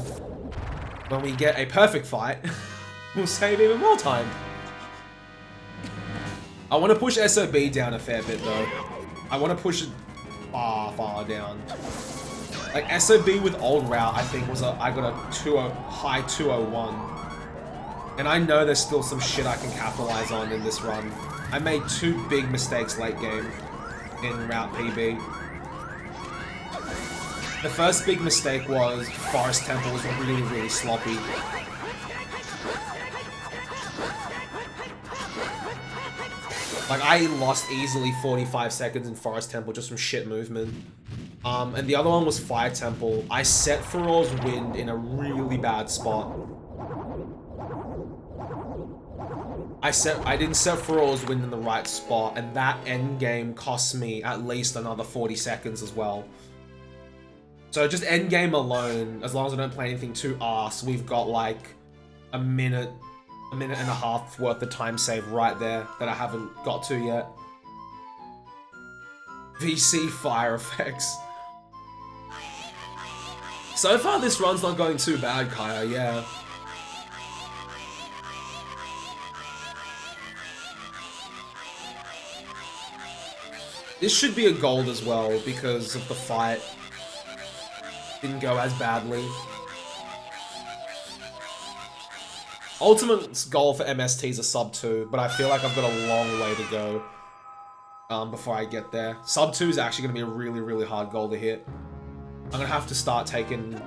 when we get a perfect fight, we'll save even more time. I want to push SOB down a fair bit though. I want to push it far down. Like SOB with old route, I think I got a high 201. And I know there's still some shit I can capitalize on in this run. I made 2 big mistakes late game in Route PB. The first big mistake was Forest Temple was really sloppy. Like, I lost easily 45 seconds in Forest Temple just from shit movement. And the other one was Fire Temple. I set Ferore's Wind in a really bad spot. I didn't set Ferore's Wind in the right spot, and that end game cost me at least another 40 seconds as well. So just end game alone, as long as I don't play anything too arse, we've got like a minute and a half worth of time save right there that I haven't got to yet. VC fire effects. So far this run's not going too bad, Kaya, yeah. This should be a gold as well, because of the fight. Didn't go as badly. Ultimate's goal for MST is a sub 2, but I feel like I've got a long way to go before I get there. Sub 2 is actually going to be a really hard goal to hit. I'm going to have to start taking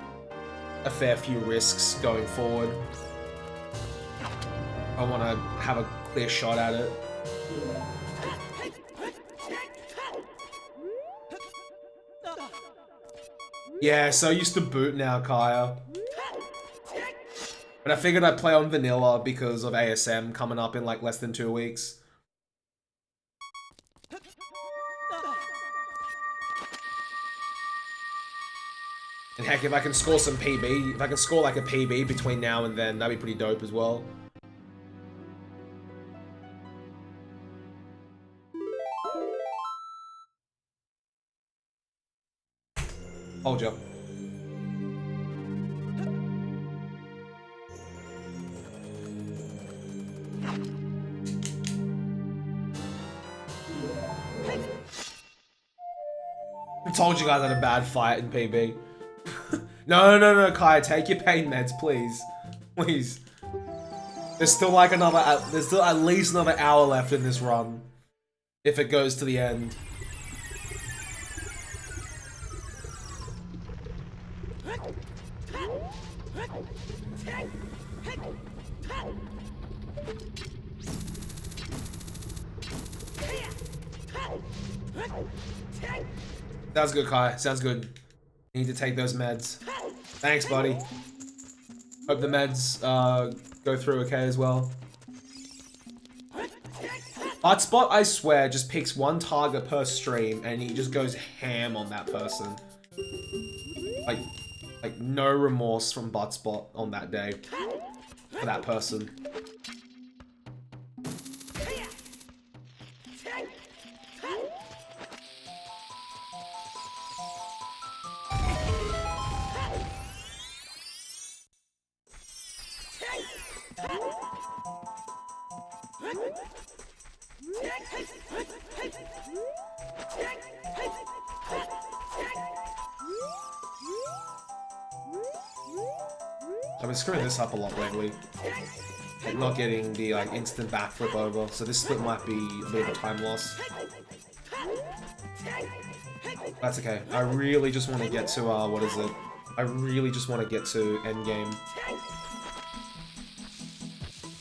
a fair few risks going forward. I want to have a clear shot at it. Yeah, so used to boot now, Kaya. But I figured I'd play on vanilla because of ASM coming up in like less than 2 weeks. And heck, if I can score some PB, if I can score like a PB between now and then, that'd be pretty dope as well. Hold you. I told you guys I had a bad fight in PB. No, Kai, take your pain meds, please. Please. There's still like there's still at least another hour left in this run. If it goes to the end. Sounds good, Kai. Sounds good. Need to take those meds. Thanks, buddy. Hope the meds go through okay as well. Buttspot, I swear, just picks one target per stream and he just goes ham on that person. Like no remorse from Buttspot on that day for that person. I've been screwing this up a lot lately. Like not getting the like instant backflip over, so this split might be a bit of a time loss. That's okay. I really just want to get to, what is it? I really just want to get to endgame.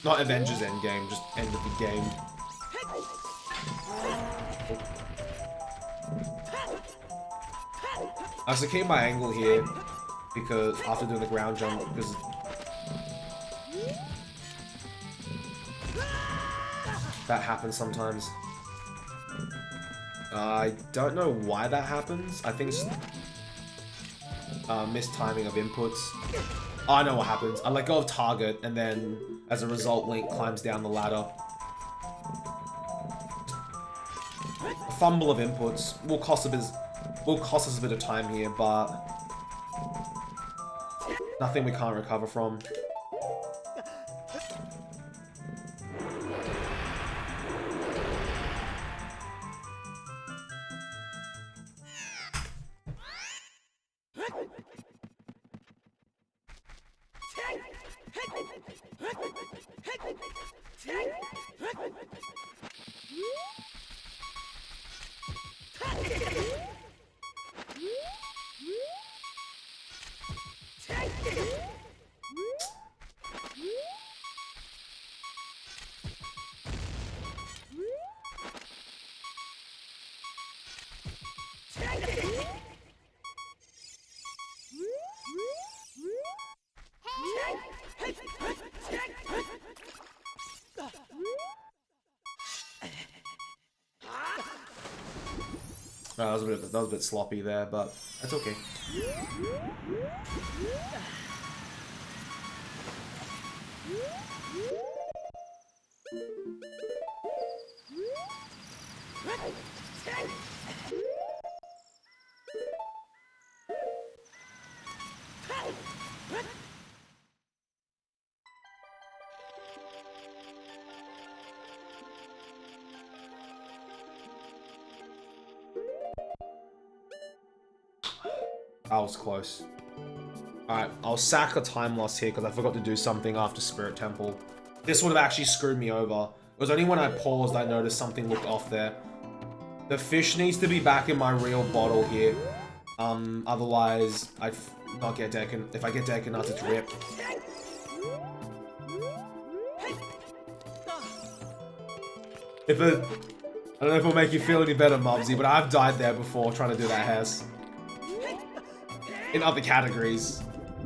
Not Avengers Endgame, just end of the game. I have to keep my angle here, because after doing the ground jump, because that happens sometimes. I don't know why that happens. I think it's mistiming of inputs. Oh, I know what happens. I let go of target, and then as a result, Link climbs down the ladder. A fumble of inputs will cost us a bit of time here, but nothing we can't recover from. That was a bit sloppy there, but that's okay. That was close. Alright, I'll sack a time loss here because I forgot to do something after Spirit Temple. This would have actually screwed me over. It was only when I paused I noticed something looked off there. The fish needs to be back in my real bottle here. Otherwise, if I get Deku Nuts, it's rip. I don't know if it'll make you feel any better, Mubsy, but I've died there before trying to do that Hess. In other categories,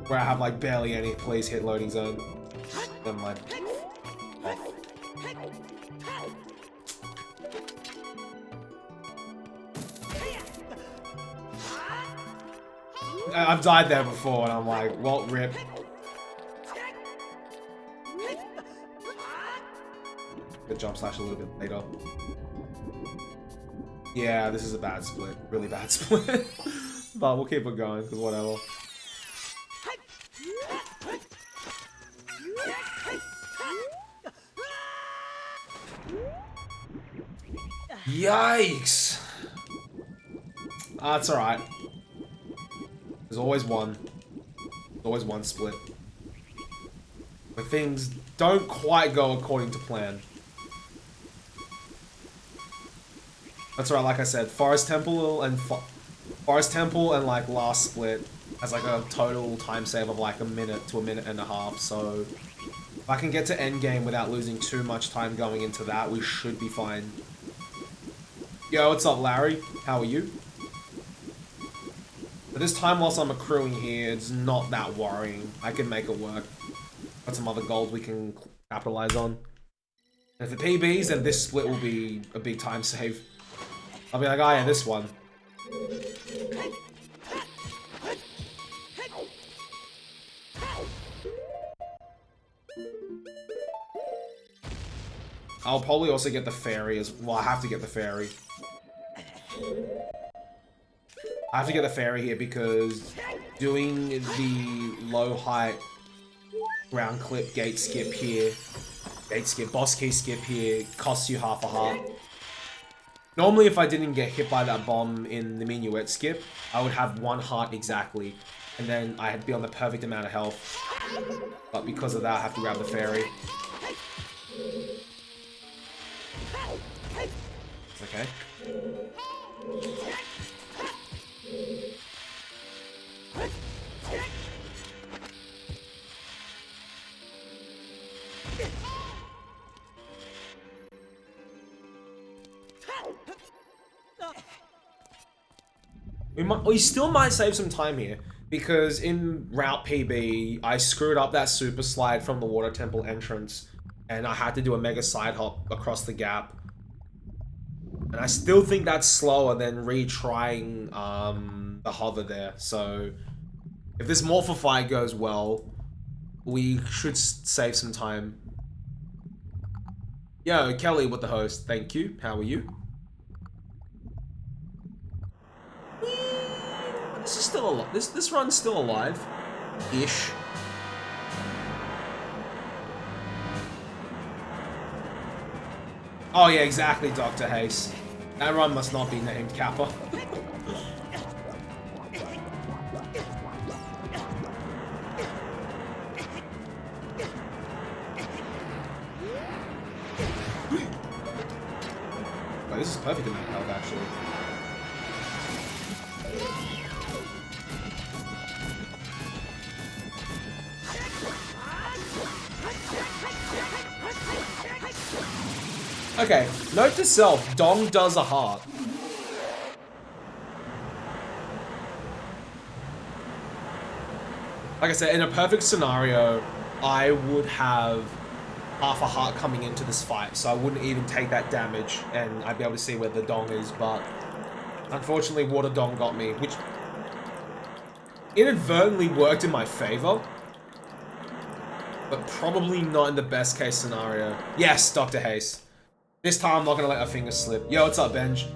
where I have like barely any please hit loading zone. Never mind. I've died there before and I'm like, well, rip. Good jump slash a little bit later. Yeah, this is a bad split. Really bad split. But we'll keep it going, because whatever. Yikes! That's alright. There's always one. There's always one split. Where things don't quite go according to plan. That's right, like I said, Forest Temple and like last split has like a total time save of like a minute to a minute and a half, so if I can get to endgame without losing too much time going into that, we should be fine. Yo, what's up, Larry? How are you? But this time loss I'm accruing here, it's not that worrying. I can make it work. Got some other goals we can capitalize on. And if the PBs, then this split will be a big time save. I'll be like, oh yeah, this one. I'll probably also get the fairy as well. I have to get the fairy. I have to get the fairy here because doing the low height ground clip gate skip here, boss key skip here costs you half a heart. Normally if I didn't get hit by that bomb in the minuet skip, I would have 1 heart exactly. And then I'd be on the perfect amount of health. But because of that, I have to grab the fairy. It's okay. We still might save some time here, because in Route PB, I screwed up that super slide from the Water Temple entrance, and I had to do a mega side hop across the gap. And I still think that's slower than retrying the hover there, so if this Morpher fight goes well, we should save some time. Yo, Kelly with the host, thank you. How are you? This is still alive. This run's still alive, ish. Oh yeah, exactly, Dr. Hayes. That run must not be named Kappa. Oh, this is perfect amount of health, actually. Okay, note to self, Dong does a heart. Like I said, in a perfect scenario, I would have half a heart coming into this fight, so I wouldn't even take that damage, and I'd be able to see where the Dong is, but unfortunately, Water Dong got me, which inadvertently worked in my favor, but probably not in the best case scenario. Yes, Dr. Hayes. This time, I'm not gonna let our fingers slip. Yo, what's up, Benj?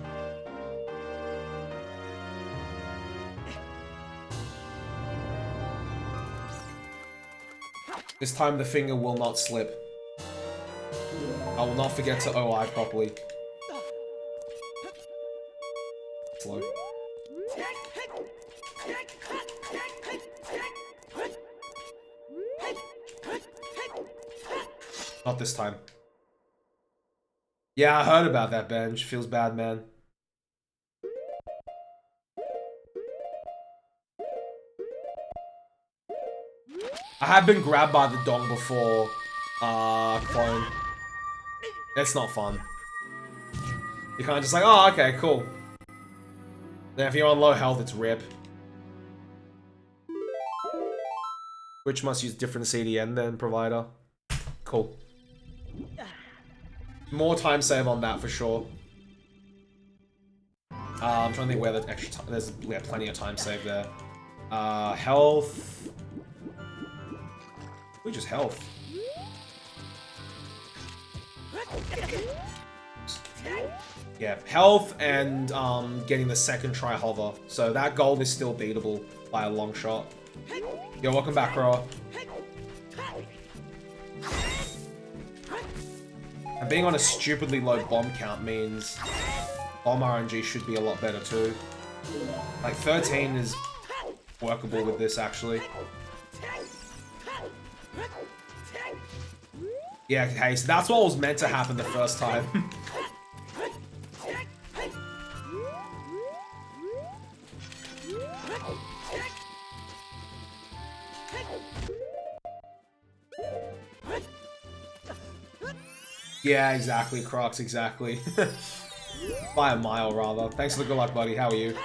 This time, the finger will not slip. I will not forget to OI properly. Slow. Not this time. Yeah, I heard about that, Benj. Feels bad, man. I have been grabbed by the Dong before, Clone. It's not fun. You're kind of just like, oh, okay, cool. Then if you're on low health, it's RIP. Which must use different CDN than provider. Cool. More time save on that for sure. I'm trying to think where the extra time. There's plenty of time save there. Health. We just health. Yeah, health and getting the second try hover. So that goal is still beatable by a long shot. Yo, welcome back, Roa. And being on a stupidly low bomb count means bomb RNG should be a lot better too. Like 13 is workable with this actually. Yeah, okay, so that's what was meant to happen the first time. Yeah, exactly, Crocs, exactly. By a mile, rather. Thanks for the good luck, buddy. How are you?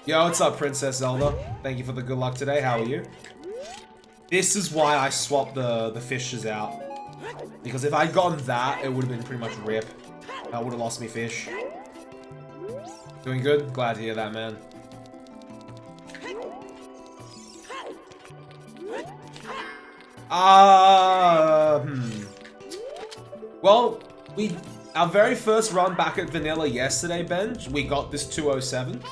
Yo, what's up, Princess Zelda? Thank you for the good luck today. How are you? This is why I swapped the fishes out. Because if I'd gotten that, it would have been pretty much RIP. I would have lost me fish. Doing good? Glad to hear that, man. Well, our very first run back at Vanilla yesterday, Benj, we got this 207.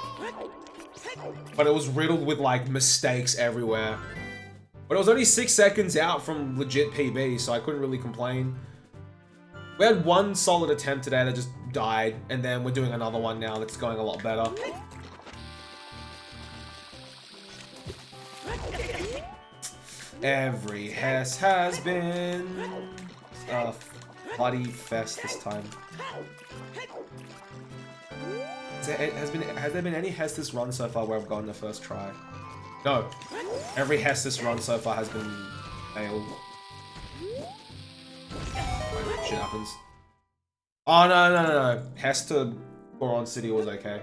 But it was riddled with, like, mistakes everywhere. But it was only 6 seconds out from legit PB, so I couldn't really complain. We had one solid attempt today that just died, and then we're doing another one now that's going a lot better. Every Hess has been a bloody fest this time. Has there been any Hess this run so far where I've gotten the first try? No. Every Hess this run so far has been failed. Shit happens. Oh, no. Hess to Goron City was okay.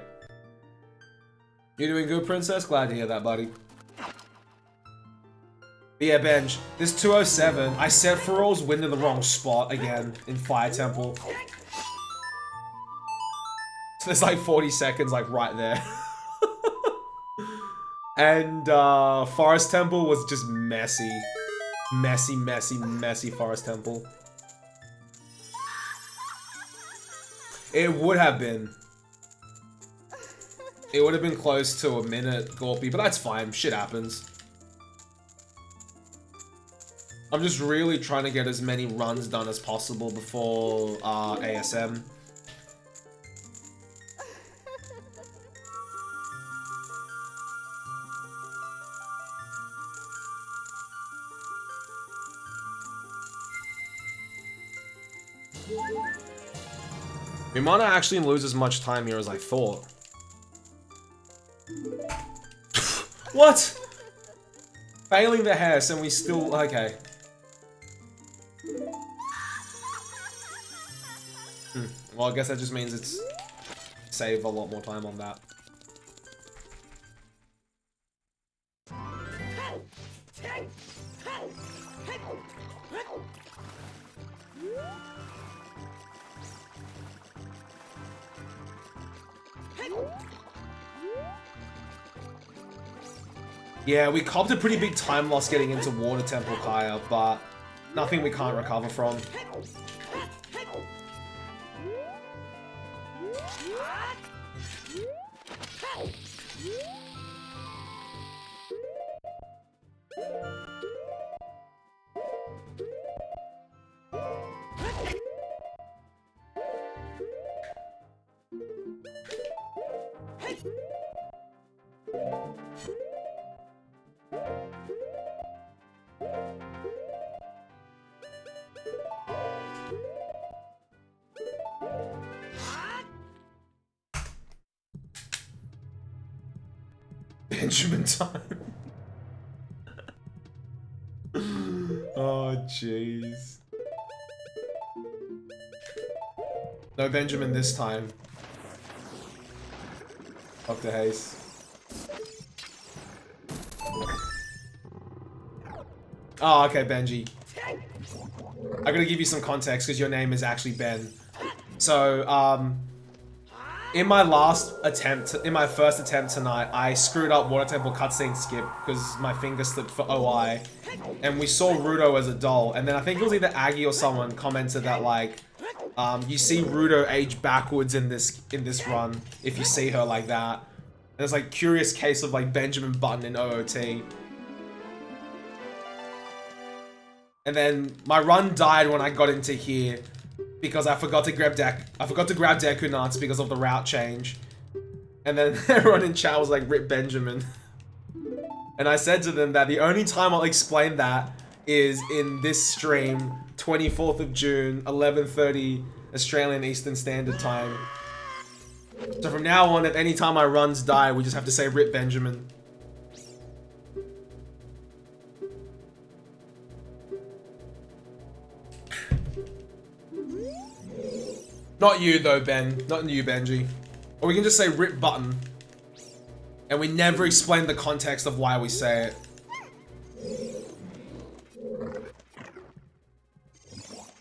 You're doing good, Princess? Glad to hear that, buddy. But yeah, Benj, this 207, I set Feral's wind in the wrong spot again in Fire Temple. So there's like 40 seconds, like right there. And Forest Temple was just messy. Messy Forest Temple. It would have been. It would have been close to a minute, Gorpy, but that's fine. Shit happens. I'm just really trying to get as many runs done as possible before ASM. We might not actually lose as much time here as I thought. What? Failing the Hess and we still... Okay. Well, I guess that just means it's... Save a lot more time on that. Yeah, we copped a pretty big time loss getting into Water Temple, Kaya, but nothing we can't recover from. Benjamin time. Oh, jeez. No Benjamin this time. Dr. Hayes. Oh, okay, Benji. I gotta give you some context because your name is actually Ben. So, in my first attempt tonight, I screwed up Water Temple cutscene skip because my finger slipped for OI. And we saw Rudo as a doll. And then I think it was either Aggie or someone commented that, like, you see Rudo age backwards in this run if you see her like that. And it's like curious case of like Benjamin Button in OOT. And then my run died when I got into here because I forgot to grab Deku Nuts because of the route change. And then everyone in chat was like, "Rip Benjamin." And I said to them that the only time I'll explain that is in this stream, 24th of June, 11:30 Australian Eastern Standard Time. So from now on, if any time my runs die, we just have to say "Rip Benjamin." Not you though, Ben. Not you, Benji. Or we can just say "Rip Button." And we never explain the context of why we say it.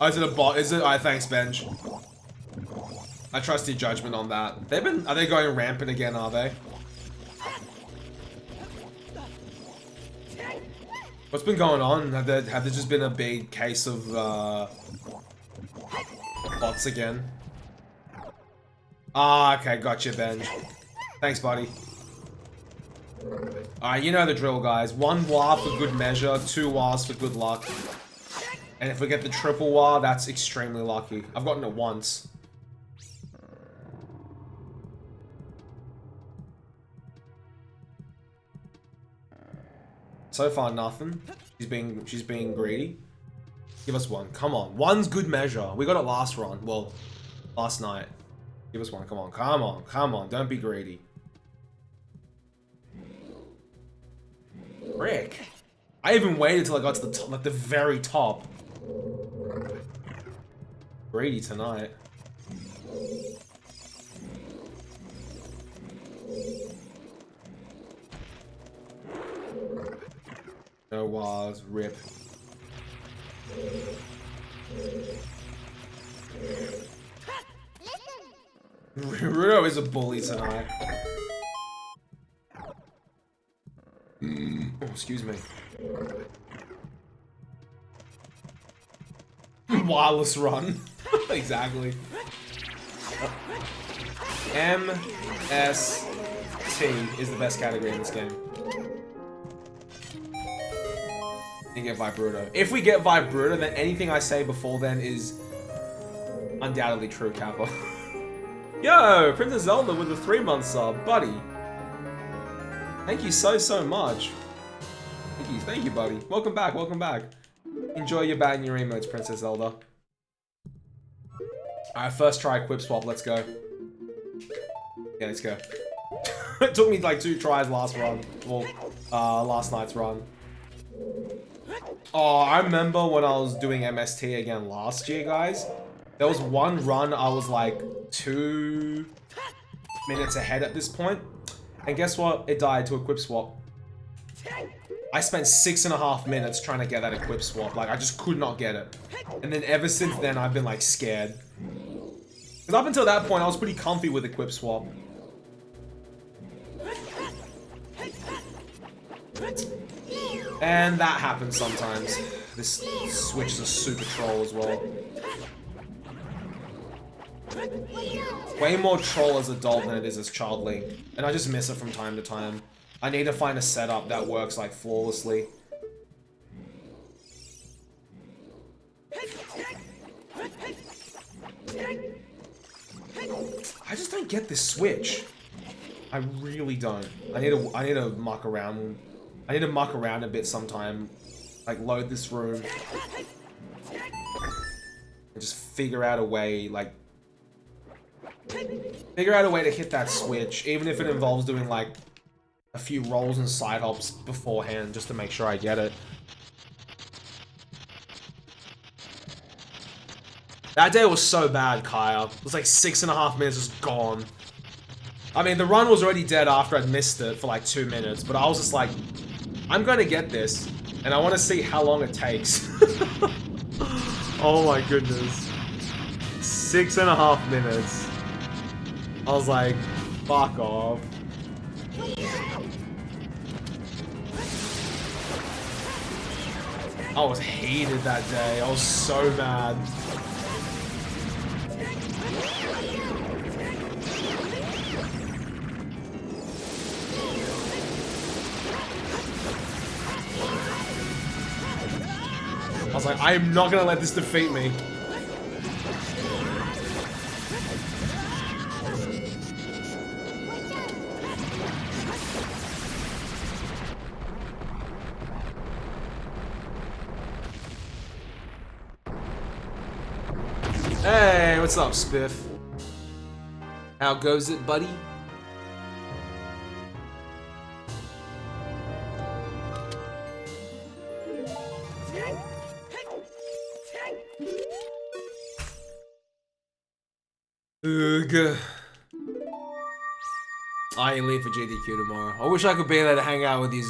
Oh, is it a bot? Is it? Alright, thanks, Benj. I trust your judgment on that. Are they going rampant again, are they? What's been going on? Have there just been a big case of, bots again? Ah, okay, gotcha, Benj. Thanks, buddy. Alright, you know the drill, guys. 1 wah for good measure, 2 wahs for good luck. And if we get the triple wah, that's extremely lucky. I've gotten it once. So far, nothing. She's being greedy. Give us one. Come on. One's good measure. We got it last run. Well, last night. Give us one. Come on. Come on. Come on. Don't be greedy. Frick. I even waited till I got to the top, like the very top. Greedy tonight. No wires. Rip. Rudo is a bully tonight. Oh, excuse me. Wireless run. Exactly. MST is the best category in this game. You get Vibruto. If we get Vibruto, then anything I say before then is undoubtedly true, Kappa. Yo, Princess Zelda with a 3-month sub, buddy. Thank you so much. Thank you, buddy. Welcome back, welcome back. Enjoy your bat and your emotes, Princess Zelda. Alright, first try equip swap, let's go. Yeah, let's go. It took me like 2 tries last run. Well, last night's run. Oh, I remember when I was doing MST again last year, guys. There was one run I was like 2 minutes ahead at this point. And guess what? It died to equip swap. I spent 6.5 minutes trying to get that equip swap. Like, I just could not get it. And then ever since then, I've been like scared. Because up until that point, I was pretty comfy with equip swap. And that happens sometimes. This Switch is a super troll as well. Way more troll as adult than it is as child Link. And I just miss it from time to time. I need to find a setup that works like flawlessly. I just don't get this Switch. I really don't. I need to muck around. I need to muck around a bit sometime. Like, load this room. And just figure out a way, like... Figure out a way to hit that Switch, even if it involves doing, like, a few rolls and side hops beforehand, just to make sure I get it. That day was so bad, Kaya. It was like 6.5 minutes just gone. I mean, the run was already dead after I'd missed it for like 2 minutes, but I was just like, I'm gonna get this, and I want to see how long it takes. Oh my goodness. 6.5 minutes. I was like, fuck off. I was heated that day. I was so mad. I was like, I am not gonna let this defeat me. Hey, what's up, Spiff? How goes it, buddy? Ugh. I ain't leave for GDQ tomorrow. I wish I could be there to hang out with you.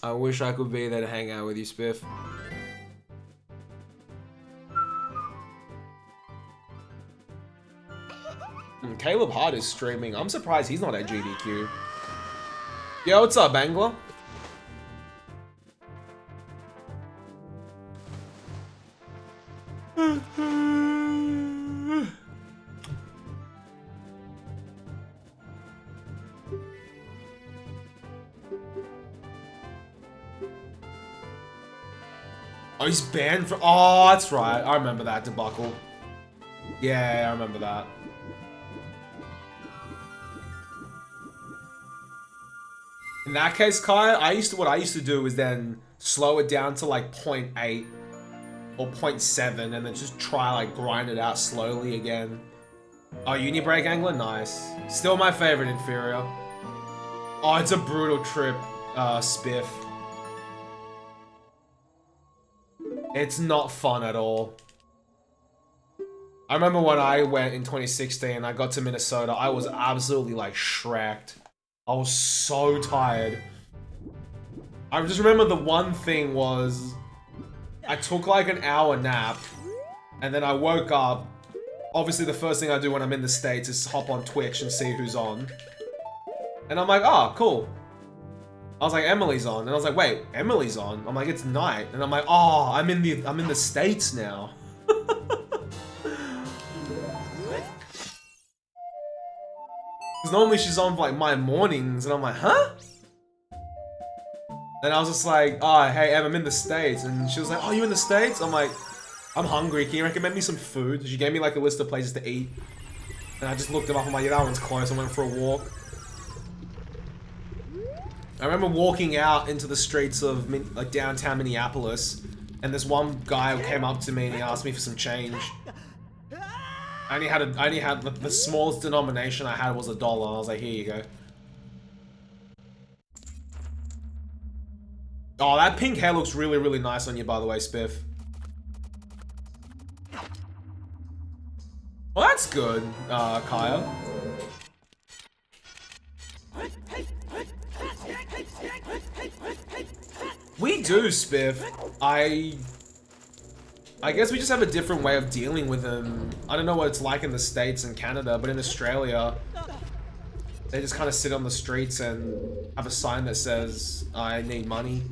I wish I could be there to hang out with you, Spiff. Caleb Hart is streaming. I'm surprised he's not at GDQ. Yo, what's up, Angler? Oh, he's banned from... Oh, that's right. I remember that debacle. Yeah, I remember that. In that case, Kai, what I used to do is then slow it down to like 0.8 or 0.7 and then just try like grind it out slowly again. Oh, uni brake angler? Nice. Still my favorite inferior. Oh, it's a brutal trip, Spiff. It's not fun at all. I remember when I went in 2016, I got to Minnesota, I was absolutely like shreked. I was so tired. I just remember the one thing was, I took like an hour nap, and then I woke up. Obviously the first thing I do when I'm in the States is hop on Twitch and see who's on. And I'm like, oh, cool. I was like, Emily's on. And I was like, wait, Emily's on? I'm like, it's night. And I'm like, oh, I'm in the States now. Because normally she's on like my mornings, and I'm like, huh? And I was just like, oh, hey, Em, I'm in the States. And she was like, oh, you in the States? I'm like, I'm hungry. Can you recommend me some food? She gave me like a list of places to eat. And I just looked them up. I'm like, yeah, that one's close. I went for a walk. I remember walking out into the streets of like downtown Minneapolis, and this one guy came up to me and he asked me for some change. I only had the smallest denomination I had was $1. I was like, here you go. Oh, that pink hair looks really, really nice on you, by the way, Spiff. Well, that's good, Kaya. We do, Spiff. I guess we just have a different way of dealing with them. I don't know what it's like in the States and Canada, but in Australia, they just kind of sit on the streets and have a sign that says, I need money.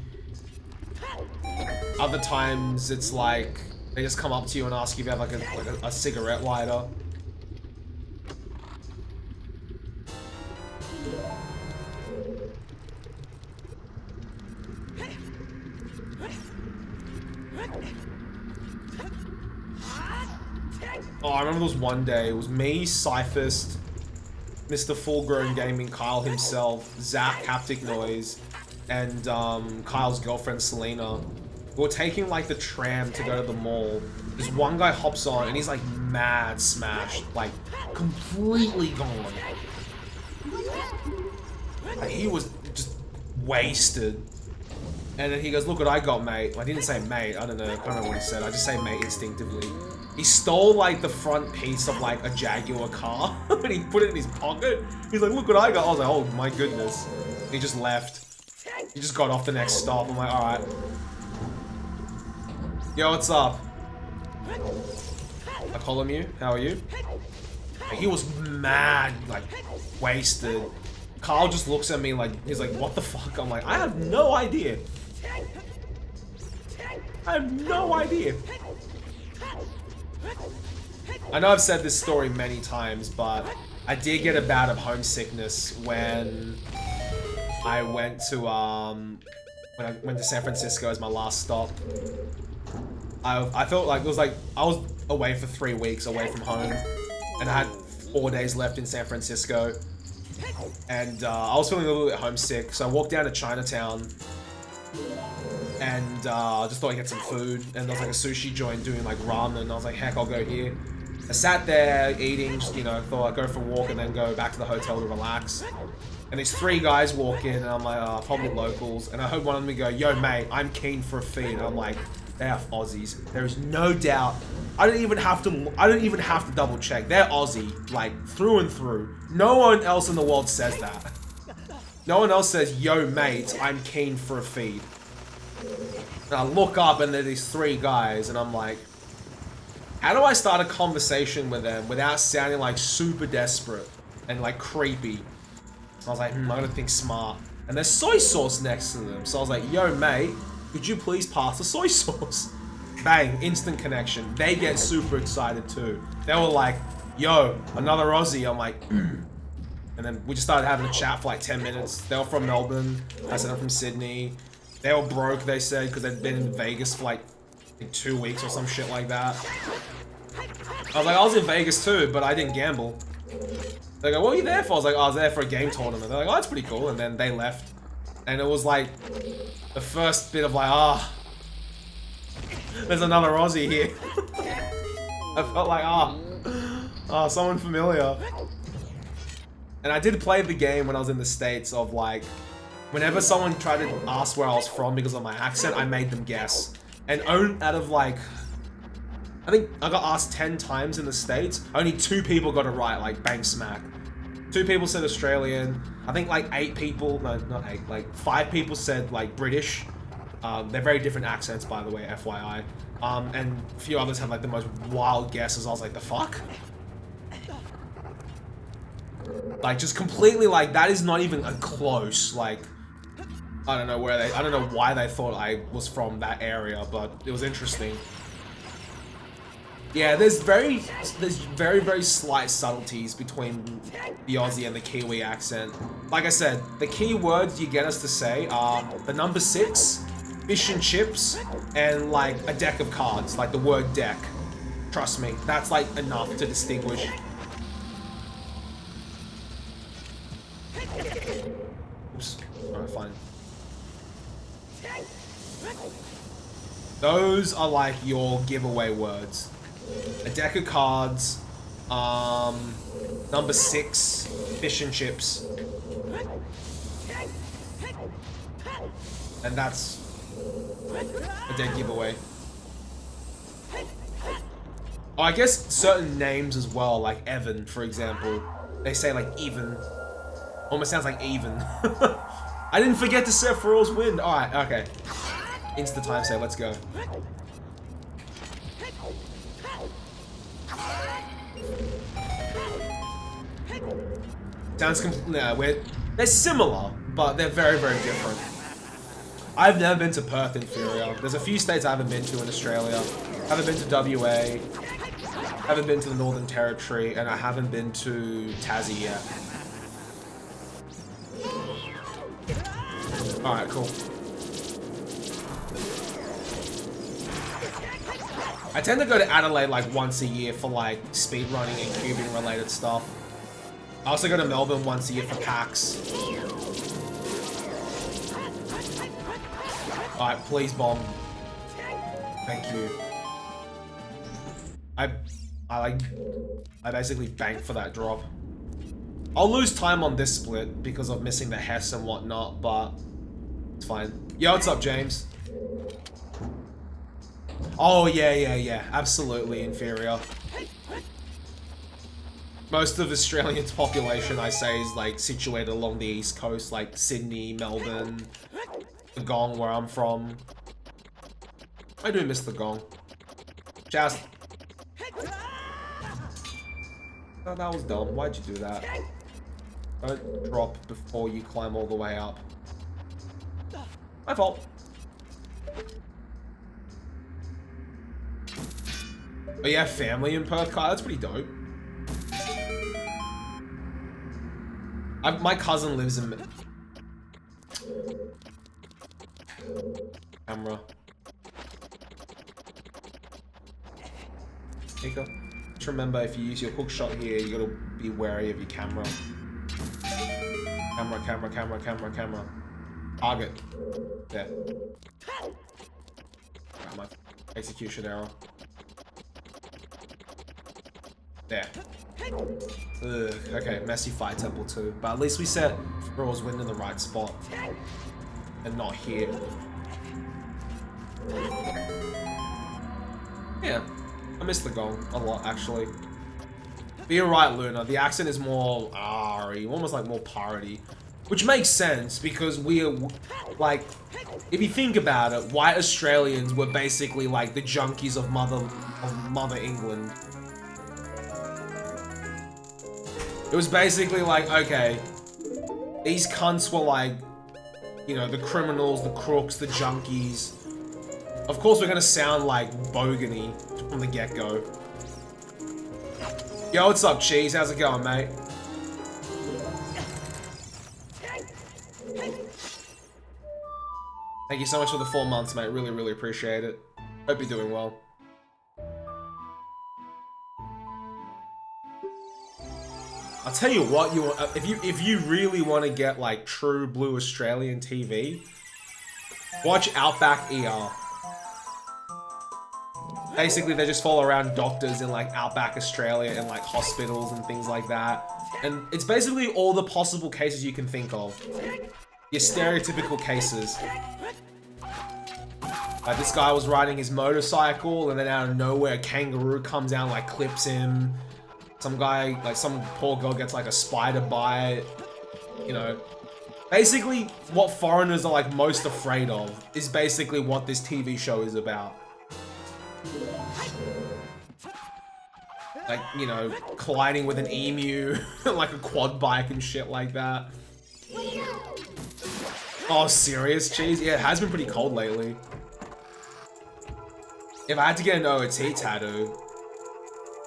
Other times, it's like, they just come up to you and ask you if you have like a cigarette lighter. Oh, I remember there was one day, it was me, Cyphist, Mr. Full Grown Gaming, Kyle himself, Zach, Haptic Noise, and Kyle's girlfriend, Selena. We were taking like the tram to go to the mall. This one guy hops on and he's like mad smashed, like completely gone. Like, he was just wasted. And then he goes, look what I got, mate. Well, I didn't say mate, I don't know, I can't remember what he said. I just say mate instinctively. He stole like the front piece of like a Jaguar car and he put it in his pocket. He's like, look what I got. I was like, oh my goodness. He just left. He just got off the next stop. I'm like, alright. Yo, what's up? I call him you. How are you? He was mad, like, wasted. Carl just looks at me like, he's like, what the fuck? I'm like, I have no idea. I have no idea. I know I've said this story many times, but I did get a bout of homesickness when I went to San Francisco as my last stop. I felt like it was like I was away for 3 weeks away from home, and I had 4 days left in San Francisco, and I was feeling a little bit homesick. So I walked down to Chinatown, and I just thought I'd get some food. And there was like a sushi joint doing like ramen. I was like, heck, I'll go here. I sat there eating, just, you know, thought I'd go for a walk and then go back to the hotel to relax. And these 3 guys walk in, and I'm like, probably locals. And I heard one of them go, yo, mate, I'm keen for a feed. And I'm like, they are Aussies. There is no doubt. I don't even have to double check. They're Aussie, like through and through. No one else in the world says that. No one else says, yo, mate, I'm keen for a feed. And I look up, and there are these 3 guys, and I'm like, how do I start a conversation with them without sounding like super desperate and like creepy? I was like, I gotta think smart. And there's soy sauce next to them. So I was like, yo, mate, could you please pass the soy sauce? Bang, instant connection. They get super excited too. They were like, yo, another Aussie. I'm like, and then we just started having a chat for like 10 minutes. They were from Melbourne. I said I'm from Sydney. They were broke, they said, because they'd been in Vegas for like 2 weeks or some shit like that. I was like, I was in Vegas too, but I didn't gamble. They go, what were you there for? I was like, oh, I was there for a game tournament. They're like, oh, that's pretty cool. And then they left. And it was like the first bit of like, ah, there's another Aussie here. I felt like, someone familiar. And I did play the game when I was in the States of like, whenever someone tried to ask where I was from because of my accent, I made them guess. And out of like, I think I got asked 10 times in the States, only 2 people got it right, like bang smack. 2 people said Australian. I think like 8 people, no, not 8, like 5 people said like British. They're very different accents, by the way, FYI. And a few others had like the most wild guesses. I was like, the fuck? Like, just completely like, that is not even a close, like, I don't know why they thought I was from that area, but it was interesting. Yeah, there's very, very slight subtleties between the Aussie and the Kiwi accent. Like I said, the key words you get us to say are the number 6, fish and chips, and like a deck of cards, like the word deck. Trust me, that's like enough to distinguish. Oops, alright, fine. Those are like your giveaway words. A deck of cards, number 6, fish and chips. And that's a dead giveaway. Oh, I guess certain names as well, like Evan, for example. They say like even. Almost sounds like even. I didn't forget to set for all's wind. Alright, okay. Insta time save, let's go. Sounds weird. They're similar, but they're very, very different. I've never been to Perth, Inferior. There's a few states I haven't been to in Australia. I haven't been to WA. I haven't been to the Northern Territory, and I haven't been to Tassie yet. Alright, cool. I tend to go to Adelaide like once a year for like speedrunning and cubing related stuff. I also go to Melbourne once a year for PAX. Alright, please bomb. Thank you. I basically banked for that drop. I'll lose time on this split because of missing the Hess and whatnot, but it's fine. Yo, what's up, James? Oh, yeah. Absolutely inferior. Most of Australia's population, I say, is like situated along the east coast, like Sydney, Melbourne, the Gong, where I'm from. I do miss the Gong. Just. Oh, that was dumb. Why'd you do that? Don't drop before you climb all the way up. My fault. Oh, you have family in Perth, Kai? That's pretty dope. My cousin lives in... Camera. Nika, just remember, if you use your hook shot here, you gotta be wary of your camera. Camera. Target. There. Got my execution error. There. Ugh, okay, messy fight temple too. But at least we set Thrall's Wind in the right spot. And not here. Yeah, I miss the Gong a lot, actually. But you're right, Luna. The accent is more R-y, almost like more parody. Which makes sense, because we're, like, if you think about it, white Australians were basically like the junkies of Mother England. It was basically like, okay, these cunts were like, you know, the criminals, the crooks, the junkies. Of course we're gonna sound like Bogany from the get-go. Yo, what's up, Cheese? How's it going, mate? Thank you so much for the 4 months, mate. Really, really appreciate it. Hope you're doing well. I'll tell you what, if you really want to get like true blue Australian TV, watch Outback ER. Basically, they just follow around doctors in like Outback Australia and like hospitals and things like that. And it's basically all the possible cases you can think of. Your stereotypical cases. Like this guy was riding his motorcycle and then out of nowhere a kangaroo comes out and like clips him. Some guy, like some poor girl gets like a spider bite. You know. Basically, what foreigners are like most afraid of is basically what this TV show is about. Like, you know, colliding with an emu, like a quad bike and shit like that. Oh, serious? Jeez, yeah, it has been pretty cold lately. If I had to get an OOT tattoo,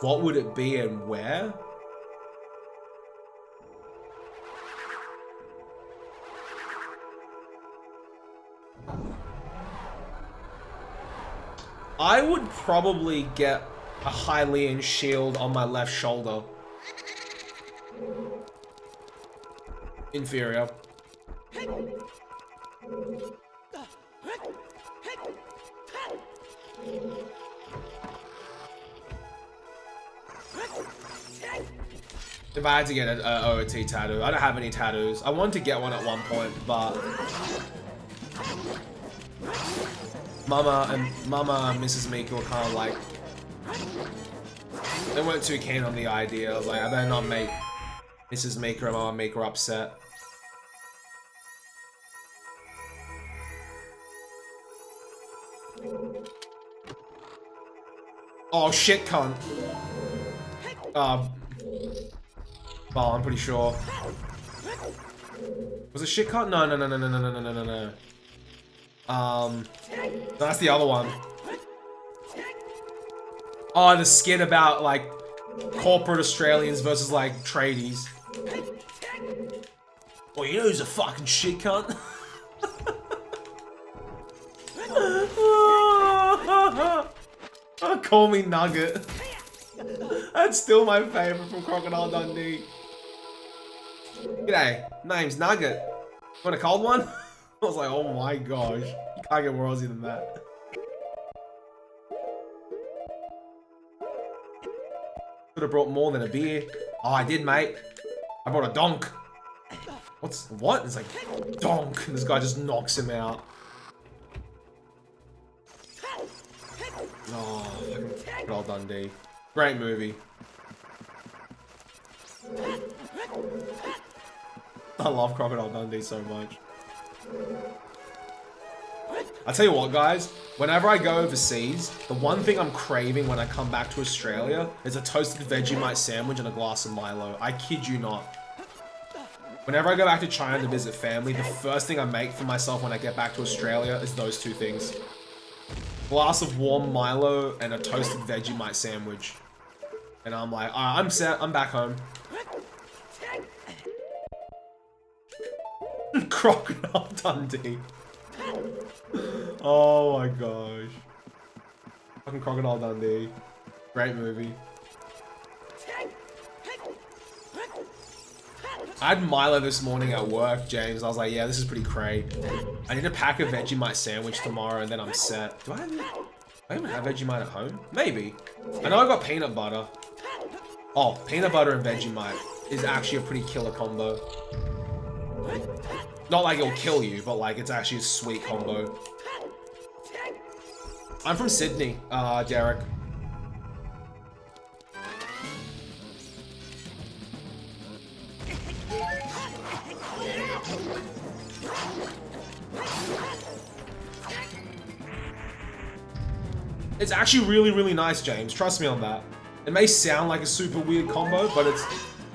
what would it be and where? I would probably get a Hylian shield on my left shoulder. Inferior. If I had to get an OOT tattoo, I don't have any tattoos. I wanted to get one at one point, but Mama and Mrs. Mika were kind of like, they weren't too keen on the idea. I was like, I better not make Mrs. Mika and Mama Mika upset. Oh shit, cunt. Well, I'm pretty sure. Was it shit cunt? No. No, that's the other one. Oh, the skit about like corporate Australians versus like tradies. Well, you know who's a fucking shit cunt? Call me Nugget. That's still my favorite from Crocodile Dundee. G'day, name's Nugget. Want a cold one? I was like, oh my gosh. You can't get more Aussie than that. Could have brought more than a beer. Oh, I did, mate. I brought a donk. What? It's like, donk. And this guy just knocks him out. Oh, Crocodile Dundee. Great movie. I love Crocodile Dundee so much. I tell you what, guys, whenever I go overseas, the one thing I'm craving when I come back to Australia is a toasted Vegemite sandwich and a glass of Milo. I kid you not. Whenever I go back to China to visit family, the first thing I make for myself when I get back to Australia is those two things. Glass of warm Milo and a toasted Vegemite sandwich. And I'm like, alright, I'm set, I'm back home. Crocodile Dundee. Oh my gosh. Fucking Crocodile Dundee. Great movie. I had Milo this morning at work, James. I was like, yeah, this is pretty cray. I need to pack a Vegemite sandwich tomorrow and then I'm set. Do I even have Vegemite at home? Maybe. I know I got peanut butter. Oh, peanut butter and Vegemite is actually a pretty killer combo. Not like it'll kill you, but like it's actually a sweet combo. I'm from Sydney, Derek. It's actually really, really nice, James. Trust me on that. It may sound like a super weird combo, but it's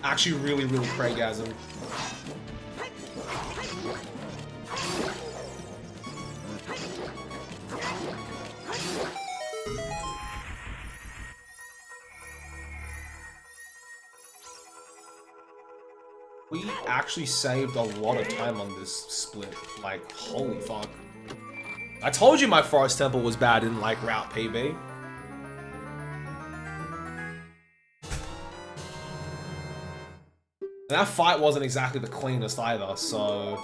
actually really, really craygasm. We actually saved a lot of time on this split. Like, holy fuck. I told you my Forest Temple was bad in, like, Route PB. And that fight wasn't exactly the cleanest either, so...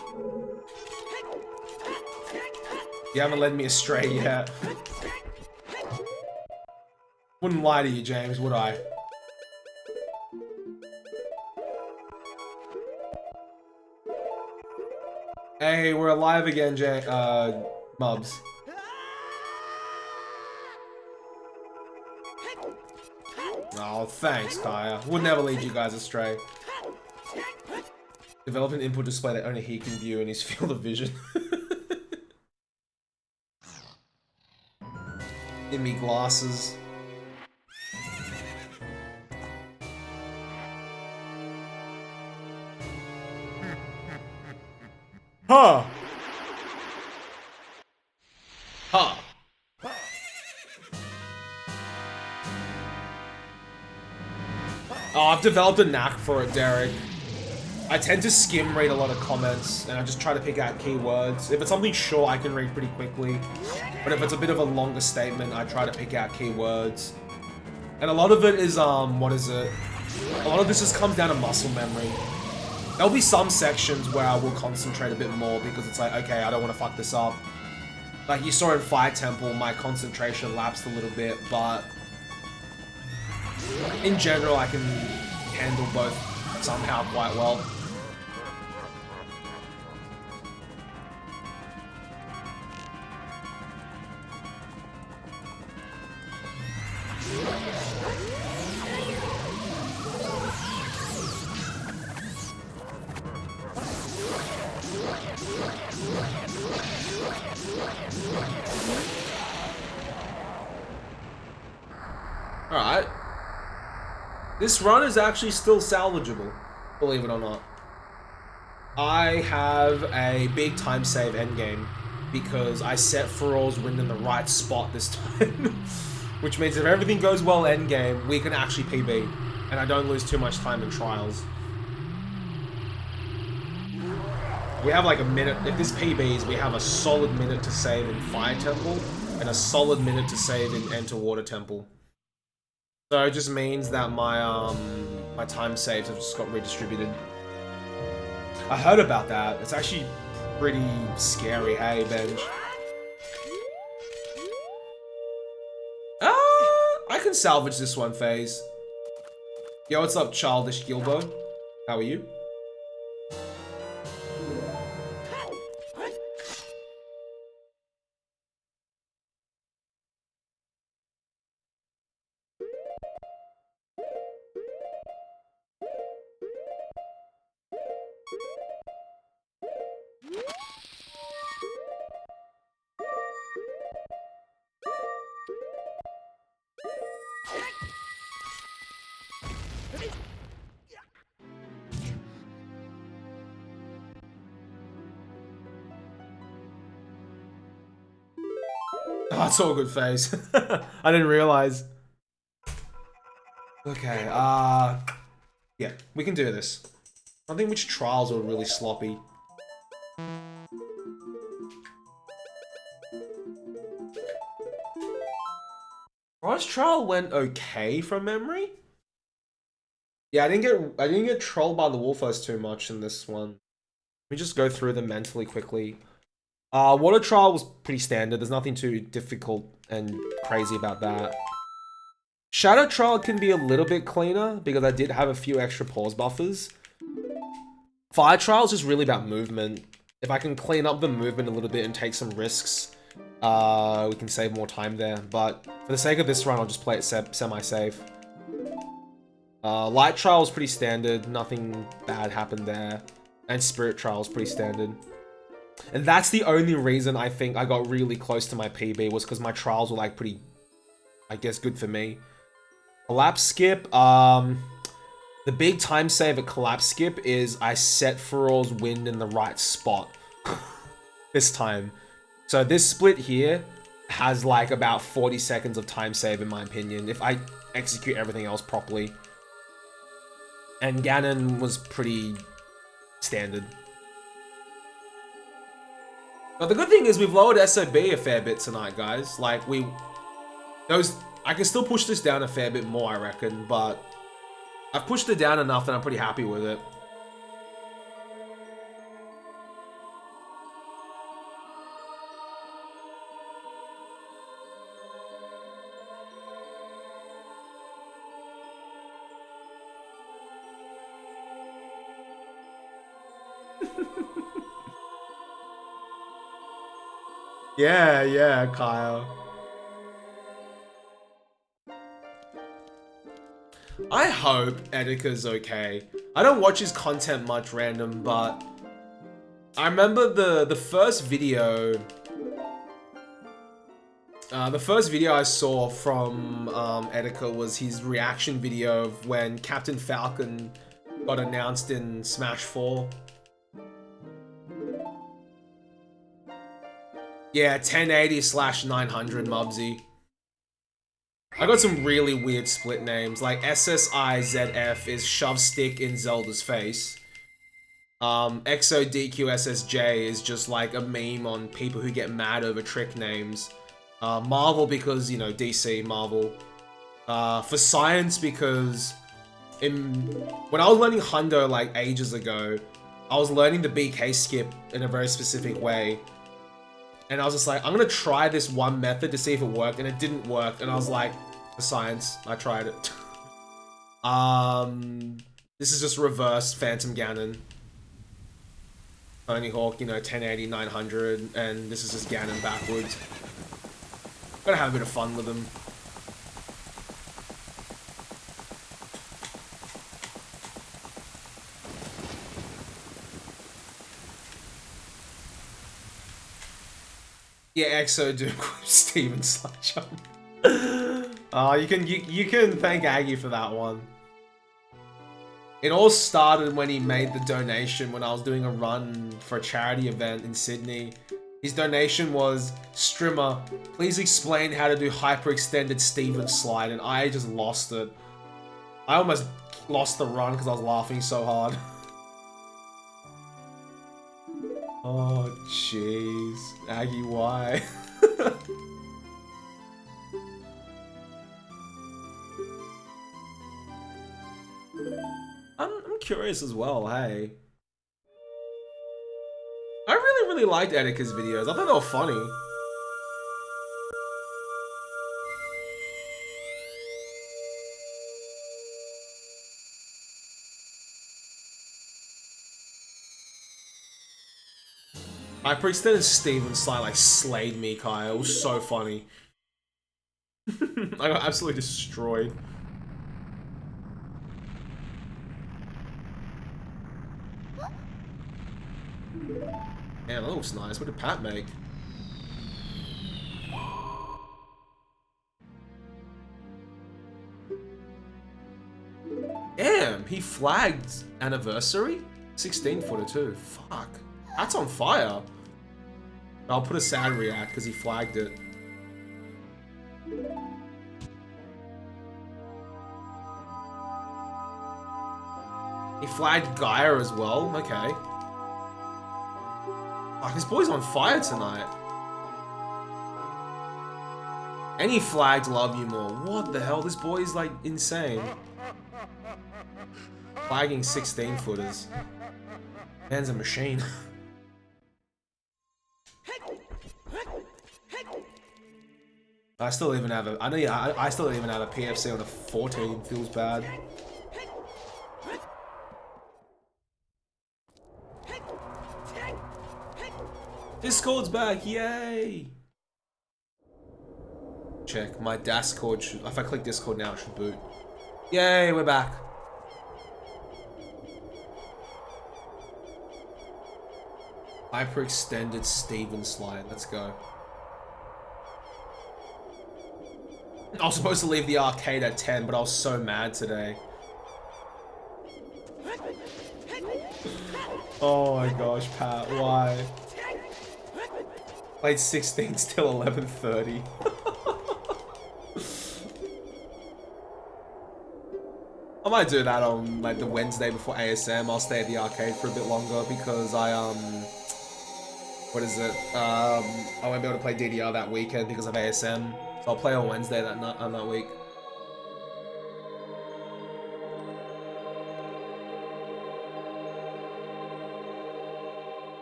You haven't led me astray yet. Wouldn't lie to you, James, would I? Hey, we're alive again, Mubs. Oh, thanks, Kaya. Would never lead you guys astray. Develop an input display that only he can view in his field of vision. Give me glasses. Huh. Huh. Oh, I've developed a knack for it, Derek. I tend to skim read a lot of comments, and I just try to pick out keywords. If it's something short, I can read pretty quickly. But if it's a bit of a longer statement, I try to pick out keywords. And a lot of it is, what is it? A lot of this just comes down to muscle memory. There'll be some sections where I will concentrate a bit more because it's like, okay, I don't want to fuck this up. Like you saw in Fire Temple, my concentration lapsed a little bit, but in general, I can handle both somehow quite well. Alright. This run is actually still salvageable, believe it or not. I have a big time save endgame because I set Feral's Wind in the right spot this time. Which means if everything goes well endgame, we can actually PB. And I don't lose too much time in trials. We have like a minute. If this PBs, we have a solid minute to save in Fire Temple and a solid minute to save in Enter Water Temple. So it just means that my my time saves have just got redistributed. I heard about that. It's actually pretty scary, hey, Benj? I can salvage this one, FaZe. Yo, what's up, Childish Gilbo? How are you? Oh, it's all good, FaZe. I didn't realize. Okay, yeah, we can do this. I think which trials were really sloppy. Rise trial went okay from memory. Yeah, I didn't get trolled by the Wolfos too much in this one. Let me just go through them mentally quickly. Water trial was pretty standard. There's nothing too difficult and crazy about that. Shadow trial can be a little bit cleaner because I did have a few extra pause buffers. Fire trial is just really about movement. If I can clean up the movement a little bit and take some risks, we can save more time there. But for the sake of this run, I'll just play it semi-safe. Light trial is pretty standard. Nothing bad happened there. And spirit trial is pretty standard. And that's the only reason I think I got really close to my PB was because my trials were like pretty, I guess, good for me. Collapse skip, the big time save at collapse skip is I set Feral's Wind in the right spot this time. So this split here has like about 40 seconds of time save in my opinion if I execute everything else properly. And Ganon was pretty standard. But the good thing is we've lowered SOB a fair bit tonight, guys. Like I can still push this down a fair bit more, I reckon, but I've pushed it down enough that I'm pretty happy with it. Yeah, Kyle. I hope Etika's okay. I don't watch his content much random, but I remember the first video. The first video I saw from Etika was his reaction video of when Captain Falcon got announced in Smash 4. Yeah, 1080/900 Mubsy. I got some really weird split names, like SSIZF is shove stick in Zelda's face. XODQSSJ is just like a meme on people who get mad over trick names. Marvel because, you know, DC, Marvel. For science because when I was learning Hundo like ages ago, I was learning the BK skip in a very specific way. And I was just like, I'm gonna try this one method to see if it worked, and it didn't work, and I was like, for science, I tried it. This is just reverse Phantom Ganon. Tony Hawk, you know, 1080/900, and this is just Ganon backwards. Gotta have a bit of fun with them. Yeah, EXO do Steven Sludge. You can thank Aggie for that one. It all started when he made the donation when I was doing a run for a charity event in Sydney. His donation was, "Strimmer, please explain how to do hyperextended Steven slide," and I just lost it. I almost lost the run because I was laughing so hard. Oh, jeez. Aggie, why? I'm curious as well, hey. I really liked Etika's videos. I thought they were funny. Hyperextended Steven slide like slayed me, Kyle. It was so funny. I got absolutely destroyed. Man, that looks nice. What did Pat make? Damn, he flagged anniversary? 16-footer too. Fuck. That's on fire. I'll put a sad react because he flagged it. He flagged Gaia as well. Okay. Fuck, this boy's on fire tonight. And he flagged Love You More. What the hell? This boy's like insane. Flagging 16-footers. Man's a machine. I still even have a. I still even have a PFC on a 14. Feels bad. Discord's back! Yay! Check my Discord. If I click Discord now, it should boot. Yay! We're back. Hyperextended Steven slide. Let's go. I was supposed to leave the arcade at 10, but I was so mad today. Oh my gosh, Pat, why? Played 16 till 11:30. I might do that on like the Wednesday before ASM. I'll stay at the arcade for a bit longer because I what is it? I won't be able to play DDR that weekend because of ASM. So I'll play on Wednesday that week.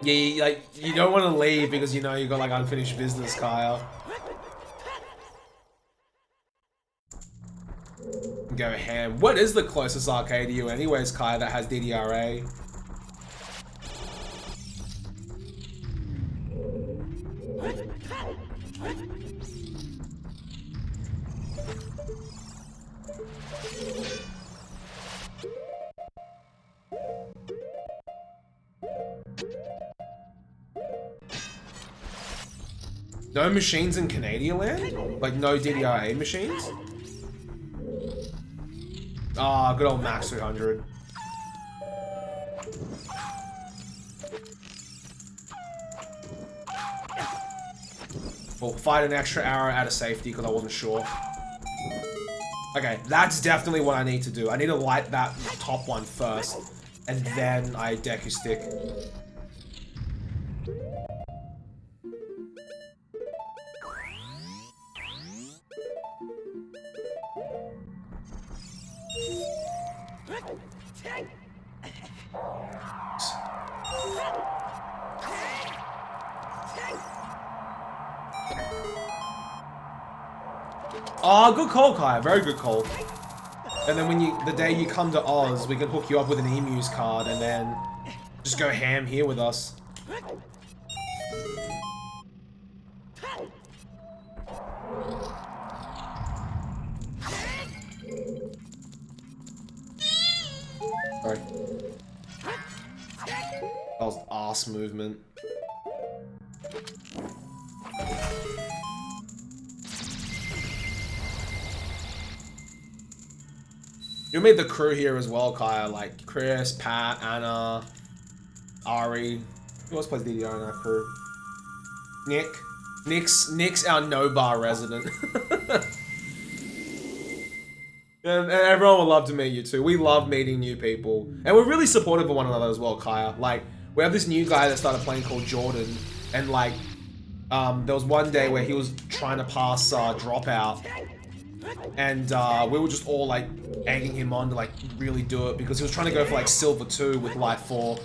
Yeah, like you don't want to leave because you know you got like unfinished business, Kyle. Go ham. What is the closest arcade to you anyways, Kyle, that has DDRA? No machines in Canadian land? Like no DDRA machines? Ah, good old Max 300. We'll fight an extra arrow out of safety because I wasn't sure. Okay, that's definitely what I need to do. I need to light that top one first, and then I Deku Stick. Oh, good call, Kai. Very good call. And then when the day you come to Oz, we can hook you up with an Emu's card and then just go ham here with us. Sorry. That was arse movement. You made the crew here as well, Kaya. Like Chris, Pat, Anna, Ari. Who else plays DDR in our crew? Nick. Nick's our no-bar resident. And everyone would love to meet you too. We love meeting new people. And we're really supportive of one another as well, Kaya. Like, we have this new guy that started playing called Jordan. And like, there was one day where he was trying to pass Dropout. And we were just all like egging him on to like really do it because he was trying to go for like Silver 2 with Light 4.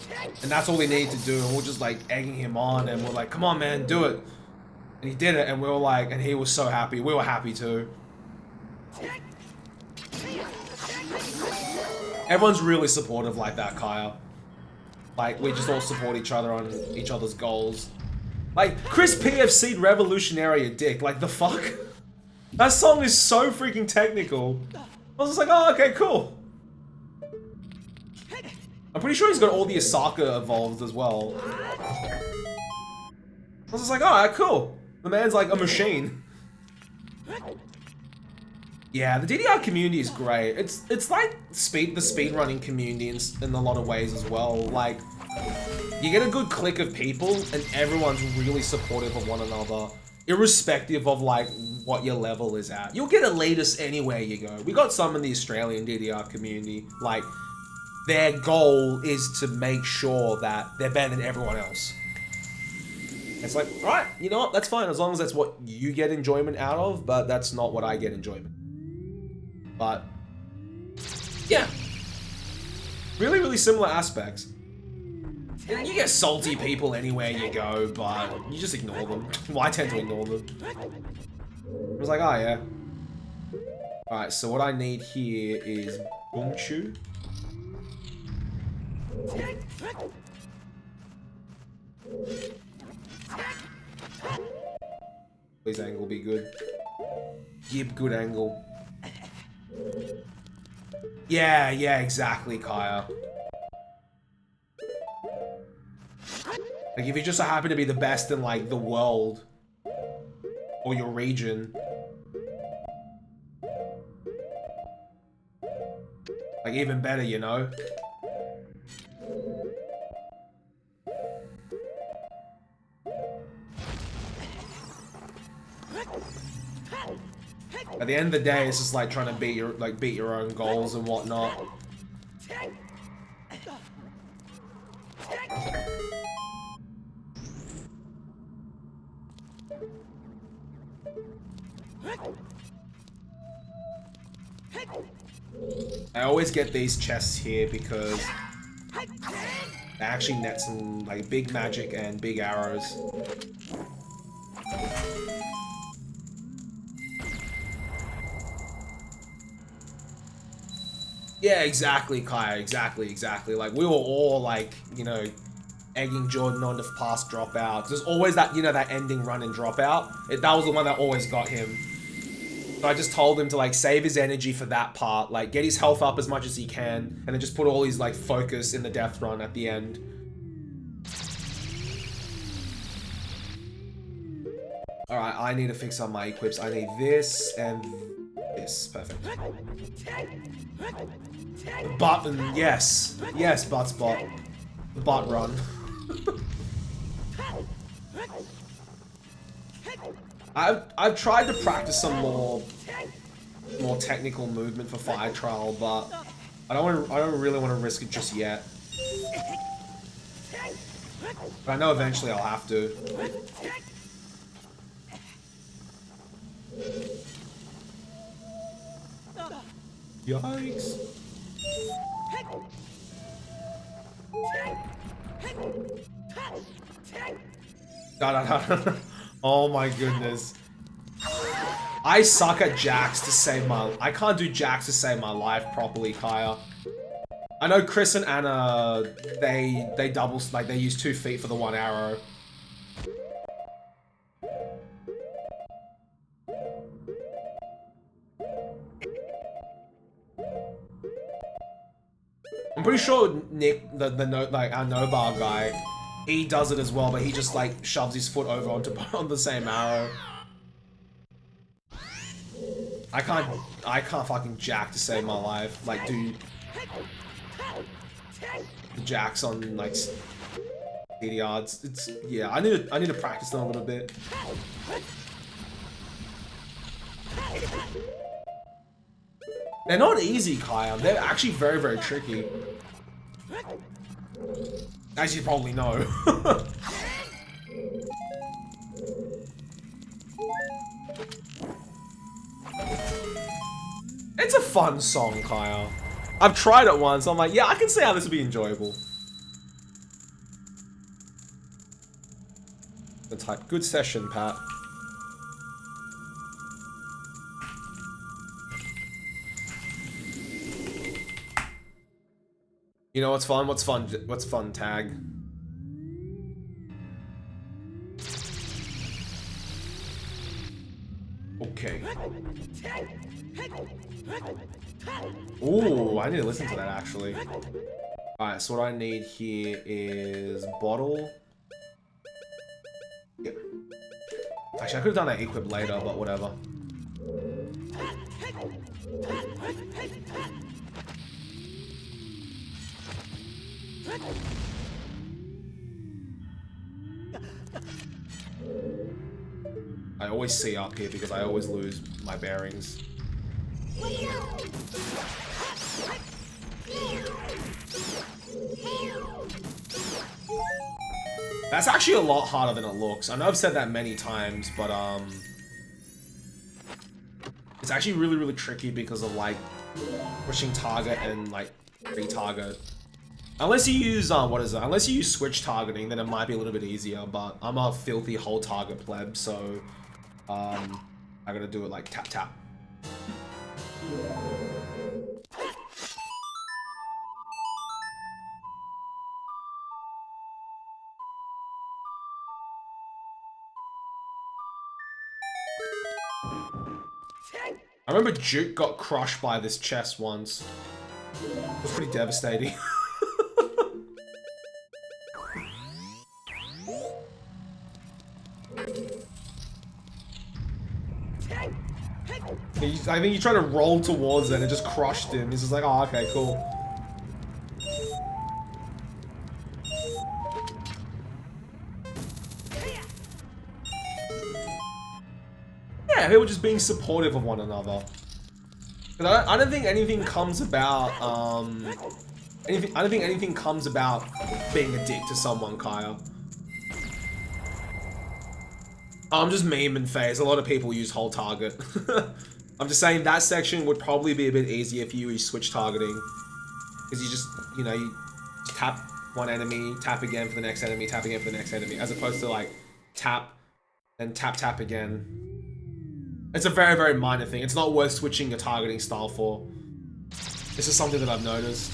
And that's all we needed to do. And we're just like egging him on and we're like, come on man, do it. And he did it and we were like, and he was so happy. We were happy too. Everyone's really supportive like that, Kaya. Like, we just all support each other on each other's goals. Like, Chris PFC'd Revolutionary a dick. Like, the fuck? That song is so freaking technical. I was just like, oh, okay, cool. I'm pretty sure he's got all the Osaka evolved as well. I was just like, alright, cool. The man's like a machine. Yeah, the DDR community is great. It's like the speedrunning community in a lot of ways as well. Like, you get a good clique of people and everyone's really supportive of one another, irrespective of like what your level is at. You'll get elitists anywhere you go. We got some in the Australian DDR community. Like, their goal is to make sure that they're better than everyone else. It's like, alright, you know what, that's fine as long as that's what you get enjoyment out of, but that's not what I get enjoyment. But, yeah. Really, really similar aspects. And you get salty people anywhere you go, but you just ignore them. Well, I tend to ignore them. I was like, oh yeah. Alright, so what I need here is Bunchu. Please angle be good. Yep, good angle. Yeah, exactly, Kaya. Like, if you just so happen to be the best in, like, the world, or your region, like, even better, you know? At the end of the day, it's just like trying to beat your own goals and whatnot. I always get these chests here because they actually net some like big magic and big arrows. Yeah, exactly, Kaya, exactly. Like, we were all, like, you know, egging Jordan on to pass Dropout. 'Cause there's always that, you know, that ending run and Dropout. That was the one that always got him. So I just told him to like save his energy for that part, like get his health up as much as he can, and then just put all his like focus in the death run at the end. Alright, I need to fix up my equips. I need this and this. Perfect. The button, yes. Yes, butt spot. The butt run. I've tried to practice some more technical movement for Fire Trial, but I don't really want to risk it just yet. But I know eventually I'll have to. Yikes. No. Oh my goodness. I suck at jacks to save my... I can't do jacks to save my life properly, Kaya. I know Chris and Anna, they double... Like, they use 2 feet for the 1 arrow. I'm pretty sure Nick, our no-bar guy, he does it as well, but he just like shoves his foot over on the same arrow. I can't fucking jack to save my life. Like, do jacks on like CDRs. It's yeah. I need to practice them a little bit. They're not easy, Kaya. They're actually very, very tricky. As you probably know. It's a fun song, Kaya. I've tried it once. I'm like, yeah, I can see how this would be enjoyable. The type, good session, Pat. You know what's fun? What's fun? What's fun? Tag. Okay. Ooh, I need to listen to that actually. Alright, so what I need here is bottle. Yep. Actually, I could have done that equip later, but whatever. I always see up here because I always lose my bearings. That's actually a lot harder than it looks. I know I've said that many times, but it's actually really, really tricky because of like pushing target and like retarget. Unless you use unless you use switch targeting, then it might be a little bit easier, but I'm a filthy whole target pleb, so I gotta do it like tap tap. I remember Duke got crushed by this chest once. It was pretty devastating. I think he tried to roll towards it and it just crushed him. He's just like, oh, okay, cool. Yeah, they were just being supportive of one another. I don't think anything comes about, I don't think anything comes about being a dick to someone, Kaya. I'm just memeing phase. A lot of people use whole target. I'm just saying that section would probably be a bit easier if you use switch targeting. Because you just, you know, you just tap one enemy, tap again for the next enemy, tap again for the next enemy. As opposed to like, tap, then tap, tap again. It's a very, very minor thing. It's not worth switching your targeting style for. This is something that I've noticed.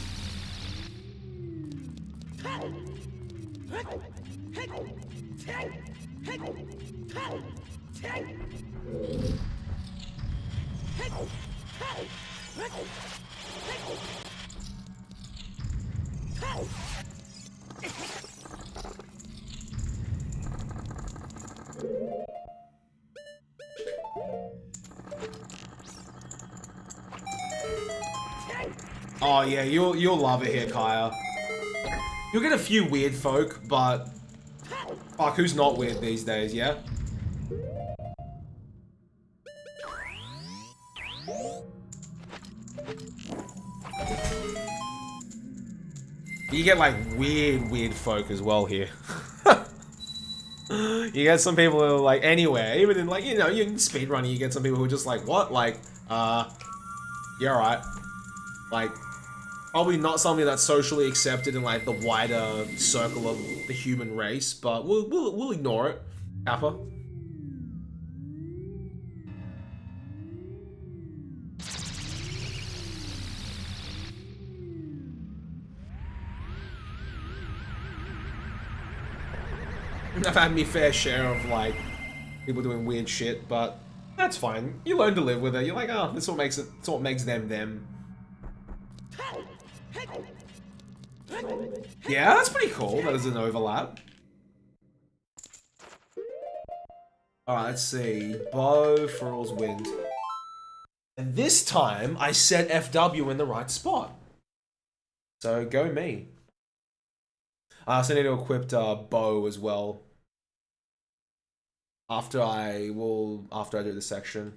Oh yeah, you'll love it here, Kaya. You'll get a few weird folk, but fuck, who's not weird these days, yeah? You get like weird folk as well here. You get some people who are like anywhere, even in like, you know, you speedrunning, you get some people who are just like, what? Like, yeah, right. Like, probably not something that's socially accepted in like the wider circle of the human race, but we'll ignore it. Kappa. I've had my fair share of like people doing weird shit, but that's fine. You learn to live with it. You're like, oh, this is what makes it. It's what makes them them. Yeah, that's pretty cool. That is an overlap. Alright, let's see. Bow, Furl's Wind. And this time, I set FW in the right spot. So, go me. I also need to equip Bow as well. After I do this section.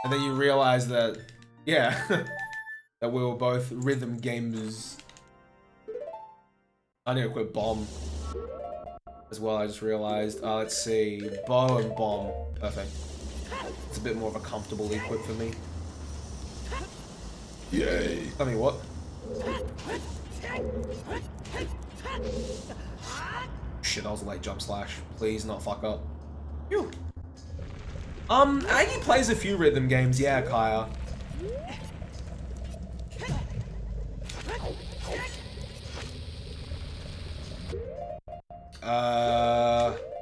And then you realize that, yeah, that we were both rhythm gamers. I need to equip Bomb as well, I just realized. Let's see, Bow and Bomb, perfect. It's a bit more of a comfortable equip for me. Yay. Tell me what? Shit, that was a late jump slash. Please not fuck up. Phew. Aggie plays a few rhythm games, yeah, Kaya.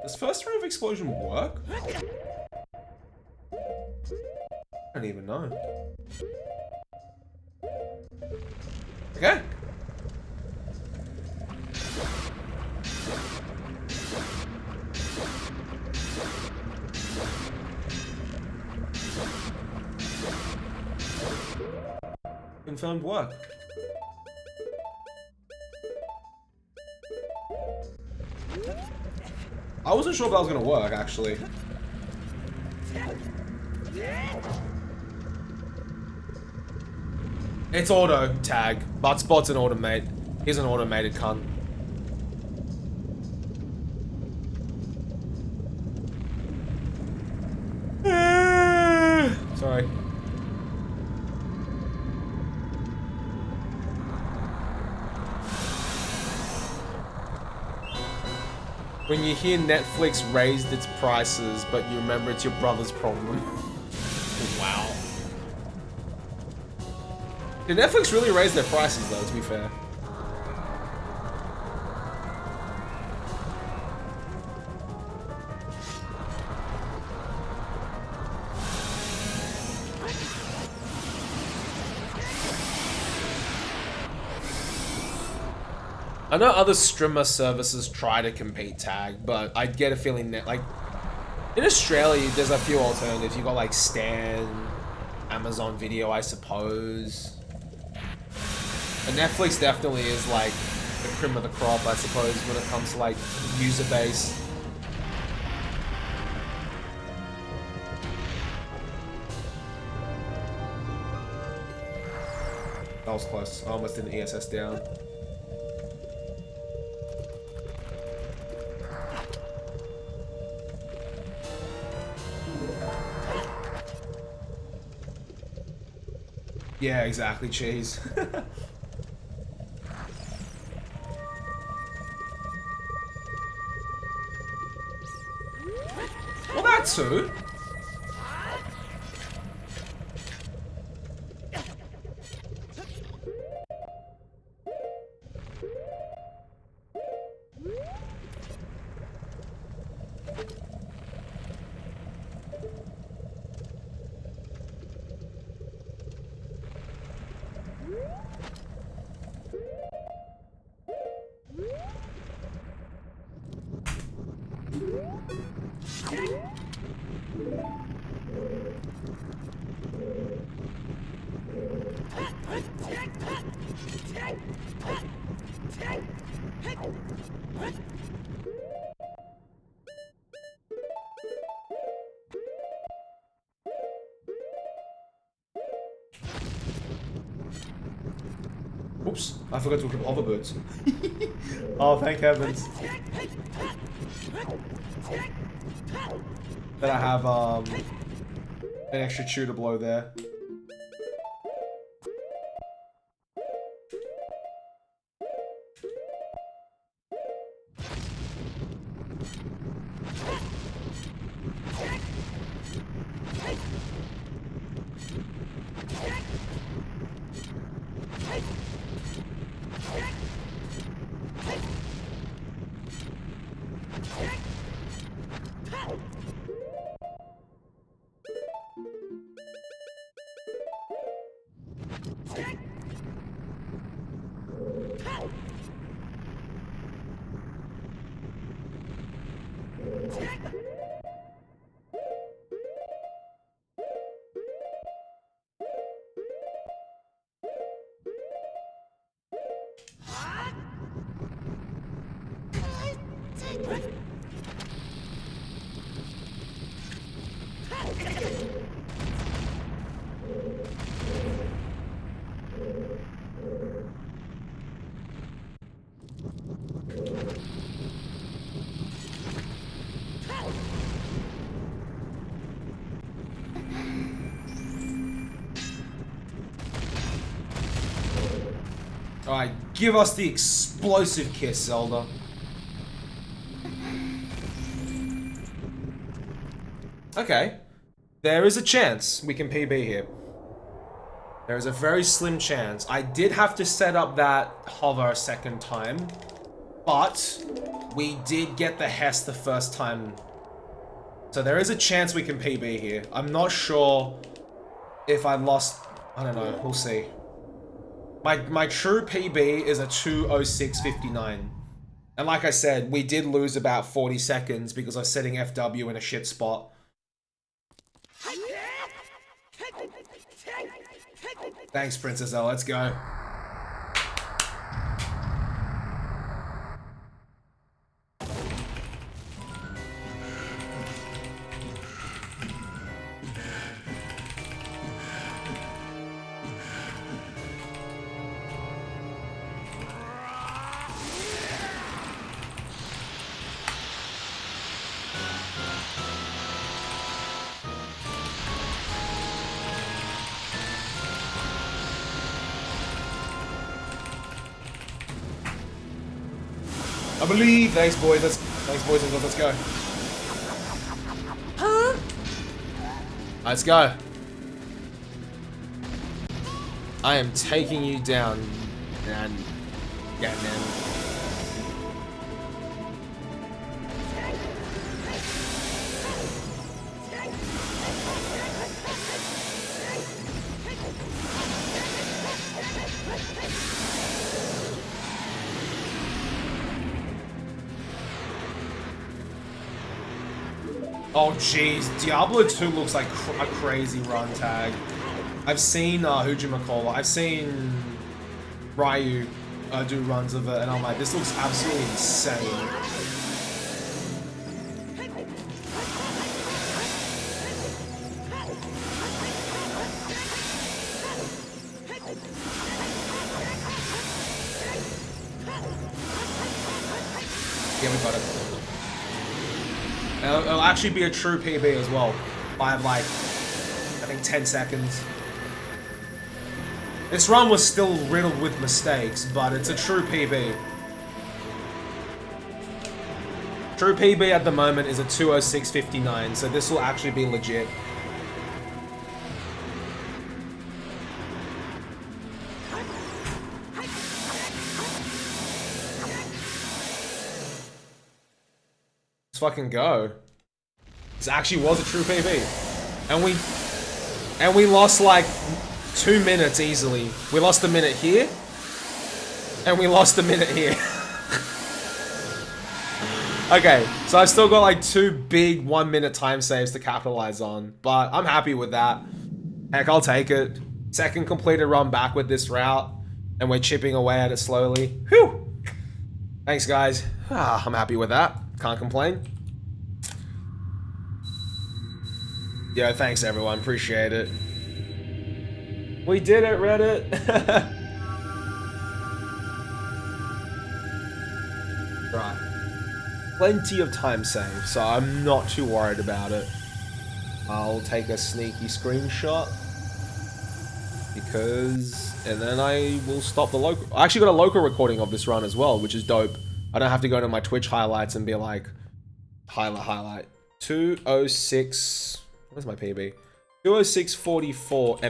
Does first round of explosion work? I don't even know. Okay. Confirmed work. I wasn't sure if that was gonna work, actually. It's auto tag. Buttspot's an automate. He's an automated cunt. Sorry. When you hear Netflix raised its prices, but you remember it's your brother's problem. Wow. Did Netflix really raise their prices though, to be fair? I know other streamer services try to compete tag, but I get a feeling that, like, in Australia, there's a few alternatives. You got like Stan, Amazon Video, I suppose. But Netflix definitely is like the cream of the crop, I suppose, when it comes to like user base. That was close. I almost did an ESS down. Yeah, exactly, cheese. Well, that too. Oops, I forgot to equip hoverbirds. Oh, thank heavens. Then I have an extra shooter blow there. Alright, give us the explosive kiss, Zelda. Okay. There is a chance we can PB here. There is a very slim chance. I did have to set up that hover a second time, but we did get the Hess the first time. So there is a chance we can PB here. I'm not sure if I lost... I don't know, we'll see. My true PB is a 2:06:59. And like I said, we did lose about 40 seconds because I was setting FW in a shit spot. Thanks, Princess L. Let's go. I believe. Thanks, boys. Thanks, boys and girls. Let's go. Huh? Let's go. I am taking you down, and yeah, man. Oh jeez, Diablo 2 looks like a crazy run tag. I've seen who'chamacallit, I've seen Ryu do runs of it, and I'm like, this looks absolutely insane. Yeah, we got it. It'll actually be a true PB as well. I have like, I think 10 seconds. This run was still riddled with mistakes, but it's a true PB. True PB at the moment is a 2:06:59, so this will actually be legit. Fucking go. This actually was a true PB. And we lost like 2 minutes easily. We lost a minute here. And we lost a minute here. Okay, so I've still got like 2 big 1-minute time saves to capitalize on. But I'm happy with that. Heck, I'll take it. Second completed run back with this route. And we're chipping away at it slowly. Whew! Thanks, guys. I'm happy with that. Can't complain. Yo, thanks, everyone. Appreciate it. We did it, Reddit! Right. Plenty of time saved, so I'm not too worried about it. I'll take a sneaky screenshot. And then I will stop the local. I actually got a local recording of this run as well, which is dope. I don't have to go to my Twitch highlights and be like, highlight. 206. Where's my PB? 206.44